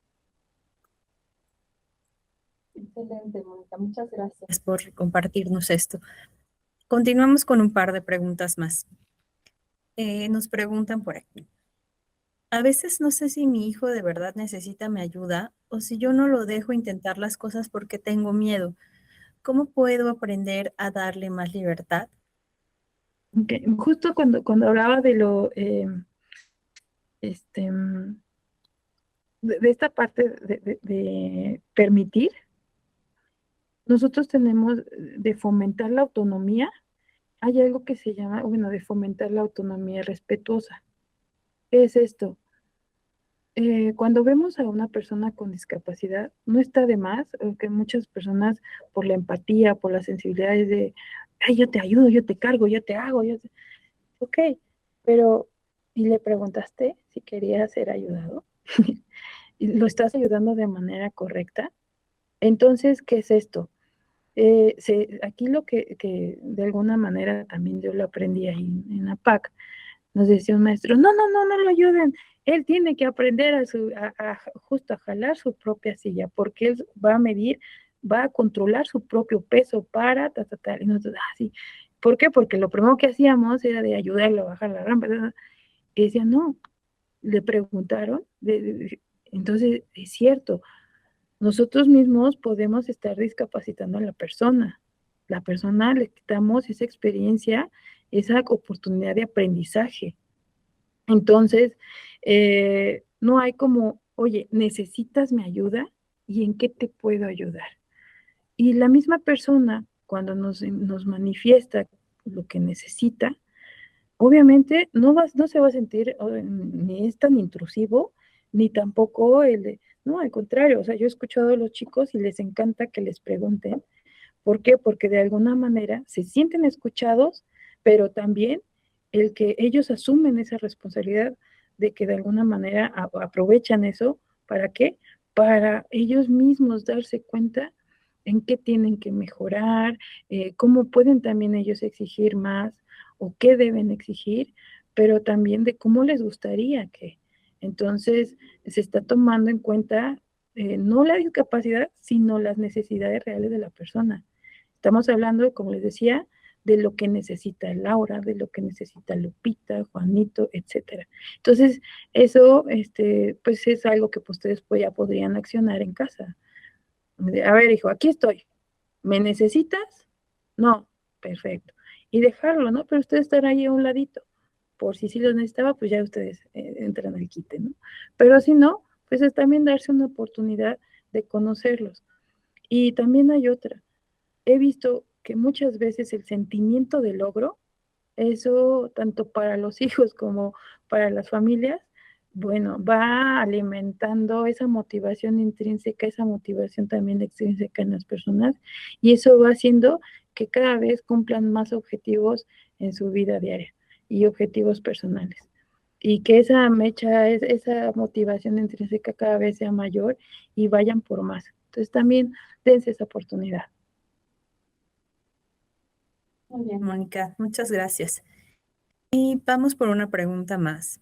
Excelente, Mónica, muchas gracias. Gracias por compartirnos esto. Continuamos con un par de preguntas más. Nos preguntan por aquí. A veces no sé si mi hijo de verdad necesita mi ayuda o si yo no lo dejo intentar las cosas porque tengo miedo. ¿Cómo puedo aprender a darle más libertad? Okay. Justo cuando hablaba de de esta parte de permitir, nosotros tenemos de fomentar la autonomía, hay algo que se llama, bueno, de fomentar la autonomía respetuosa. ¿Qué es esto? Cuando vemos a una persona con discapacidad, no está de más, que muchas personas por la empatía, por las sensibilidades de, ay, yo te ayudo, yo te cargo, yo te hago, ok, pero, ¿y le preguntaste si quería ser ayudado? ¿Y lo estás ayudando de manera correcta? Entonces, ¿qué es esto? Aquí lo que de alguna manera también yo lo aprendí ahí en APAC, nos decía un maestro, no lo ayuden, él tiene que aprender justo a jalar su propia silla, porque él va a medir, va a controlar su propio peso para, y nosotros, sí, ¿por qué? Porque lo primero que hacíamos era de ayudarlo a bajar la rampa, y decía, no, le preguntaron, entonces es cierto, nosotros mismos podemos estar discapacitando a la persona le quitamos esa experiencia, esa oportunidad de aprendizaje. Entonces, no hay como, oye, ¿necesitas mi ayuda? ¿Y en qué te puedo ayudar? Y la misma persona, cuando nos manifiesta lo que necesita, obviamente no se va a sentir ni es tan intrusivo, ni tampoco no, al contrario, o sea, yo he escuchado a los chicos y les encanta que les pregunten. ¿Por qué? Porque de alguna manera se sienten escuchados, pero también el que ellos asumen esa responsabilidad de que de alguna manera aprovechan eso, ¿para qué? Para ellos mismos darse cuenta en qué tienen que mejorar, cómo pueden también ellos exigir más o qué deben exigir, pero también de cómo les gustaría que. Entonces, se está tomando en cuenta no la discapacidad, sino las necesidades reales de la persona. Estamos hablando, como les decía, de lo que necesita Laura, de lo que necesita Lupita, Juanito, etcétera. Entonces, eso, pues es algo que ustedes ya podrían accionar en casa. A ver, hijo, aquí estoy. ¿Me necesitas? No, perfecto. Y dejarlo, ¿no? Pero usted estará ahí a un ladito. Por si sí lo necesitaba, pues ya ustedes entran al quite, ¿no? Pero si no, pues es también darse una oportunidad de conocerlos. Y también hay otra. He visto que muchas veces el sentimiento de logro, eso tanto para los hijos como para las familias, bueno, va alimentando esa motivación intrínseca, esa motivación también extrínseca en las personas, y eso va haciendo que cada vez cumplan más objetivos en su vida diaria y objetivos personales. Y que esa mecha, esa motivación intrínseca cada vez sea mayor y vayan por más. Entonces también dense esa oportunidad. Muy bien. Mónica, muchas gracias. Y vamos por una pregunta más.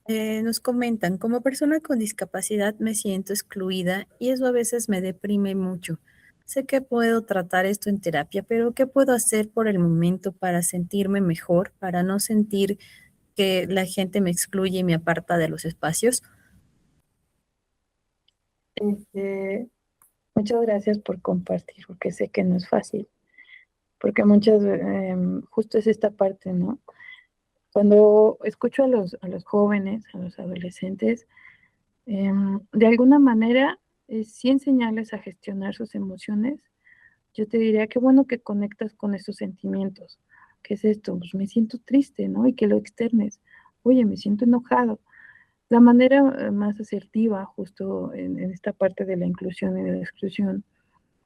Nos comentan, como persona con discapacidad me siento excluida y eso a veces me deprime mucho. Sé que puedo tratar esto en terapia, pero ¿qué puedo hacer por el momento para sentirme mejor, para no sentir que la gente me excluye y me aparta de los espacios? Muchas gracias por compartir, porque sé que no es fácil, porque muchas, justo es esta parte, ¿no? Cuando escucho a los jóvenes, a los adolescentes, de alguna manera, sí enseñarles a gestionar sus emociones, yo te diría que bueno que conectas con esos sentimientos. ¿Qué es esto? Pues me siento triste, ¿no? Y que lo externes. Oye, me siento enojado. La manera más asertiva, justo en esta parte de la inclusión y de la exclusión,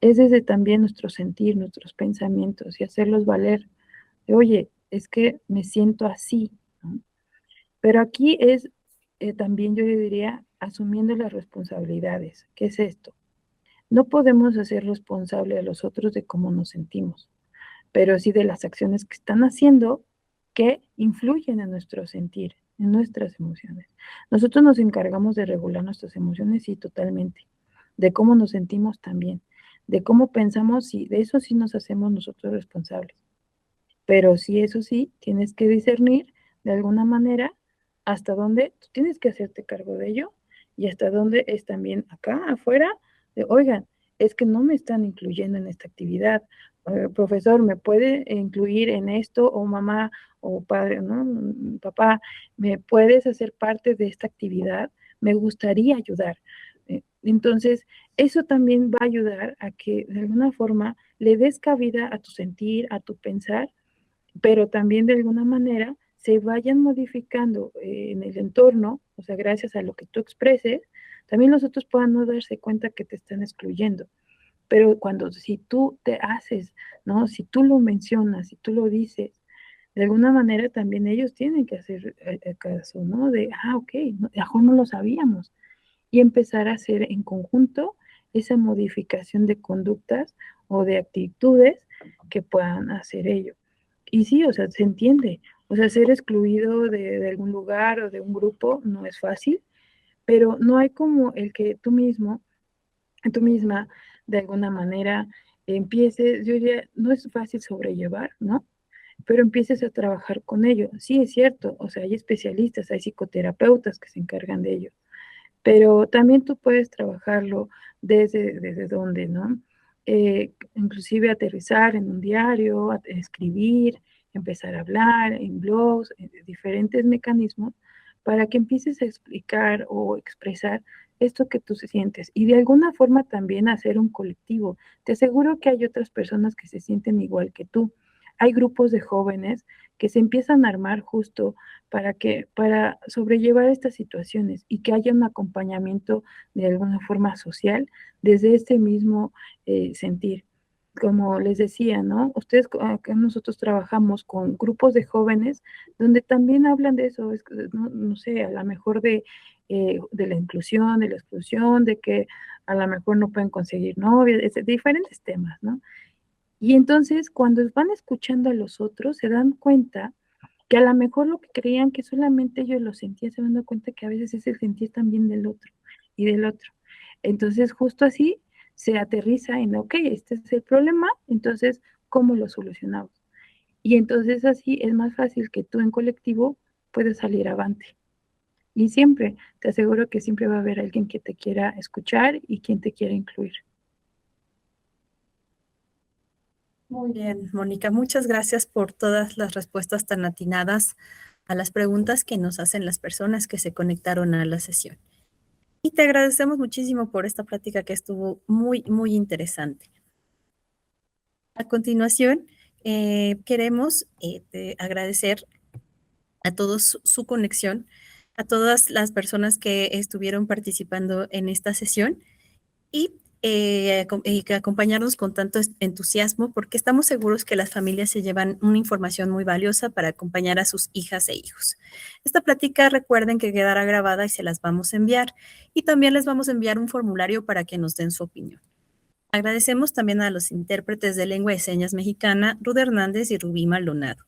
es desde también nuestro sentir, nuestros pensamientos y hacerlos valer. Oye, es que me siento así, ¿no? Pero aquí es también yo le diría asumiendo las responsabilidades. ¿Qué es esto? No podemos hacer responsable a los otros de cómo nos sentimos, pero sí de las acciones que están haciendo que influyen en nuestro sentir, en nuestras emociones. Nosotros nos encargamos de regular nuestras emociones, sí, totalmente, de cómo nos sentimos también, de cómo pensamos, y de eso sí nos hacemos nosotros responsables. Pero sí, eso sí, tienes que discernir de alguna manera hasta dónde tú tienes que hacerte cargo de ello y hasta dónde es también acá afuera de, oigan, es que no me están incluyendo en esta actividad. Profesor, ¿me puede incluir en esto? O mamá o padre, ¿no? Papá, ¿me puedes hacer parte de esta actividad? Me gustaría ayudar. Entonces, eso también va a ayudar a que de alguna forma le des cabida a tu sentir, a tu pensar, pero también de alguna manera se vayan modificando en el entorno, o sea, gracias a lo que tú expreses, también los otros puedan no darse cuenta que te están excluyendo. Pero si tú te haces, ¿no? Si tú lo mencionas, si tú lo dices, de alguna manera también ellos tienen que hacer caso, ¿no? De, ok, no, mejor no lo sabíamos. Y empezar a hacer en conjunto esa modificación de conductas o de actitudes que puedan hacer ello. Y sí, o sea, se entiende. O sea, ser excluido de algún lugar o de un grupo no es fácil, pero no hay como el que tú mismo, tú misma, de alguna manera, empieces, yo diría, no es fácil sobrellevar, ¿no? Pero empieces a trabajar con ello. Sí, es cierto, o sea, hay especialistas, hay psicoterapeutas que se encargan de ello, pero también tú puedes trabajarlo desde dónde, ¿no? Inclusive aterrizar en un diario, escribir, empezar a hablar en blogs, en diferentes mecanismos para que empieces a explicar o expresar esto que tú sientes y de alguna forma también hacer un colectivo. Te aseguro que hay otras personas que se sienten igual que tú. hay grupos de jóvenes que se empiezan a armar justo para sobrellevar estas situaciones y que haya un acompañamiento de alguna forma social desde este mismo sentir. Como les decía, ¿no? Ustedes, acá nosotros trabajamos con grupos de jóvenes donde también hablan de eso, no sé, a lo mejor de la inclusión, de la exclusión, de que a lo mejor no pueden conseguir novia, de diferentes temas, ¿no? Y entonces, cuando van escuchando a los otros, se dan cuenta que a lo mejor lo que creían que solamente ellos lo sentían, se dan cuenta que a veces es el sentir también del otro y del otro. Entonces, justo así se aterriza en, ok, este es el problema, entonces, ¿cómo lo solucionamos? Y entonces así es más fácil que tú en colectivo puedas salir avante. Y siempre, te aseguro que siempre va a haber alguien que te quiera escuchar y quien te quiera incluir. Muy bien, Mónica, muchas gracias por todas las respuestas tan atinadas a las preguntas que nos hacen las personas que se conectaron a la sesión. Y te agradecemos muchísimo por esta plática que estuvo muy, muy interesante. A continuación, queremos agradecer a todos su conexión, a todas las personas que estuvieron participando en esta sesión y que acompañarnos con tanto entusiasmo, porque estamos seguros que las familias se llevan una información muy valiosa para acompañar a sus hijas e hijos. Esta plática, recuerden que quedará grabada y se las vamos a enviar. Y también les vamos a enviar un formulario para que nos den su opinión. Agradecemos también a los intérpretes de lengua de señas mexicana, Ruth Hernández y Rubí Maldonado.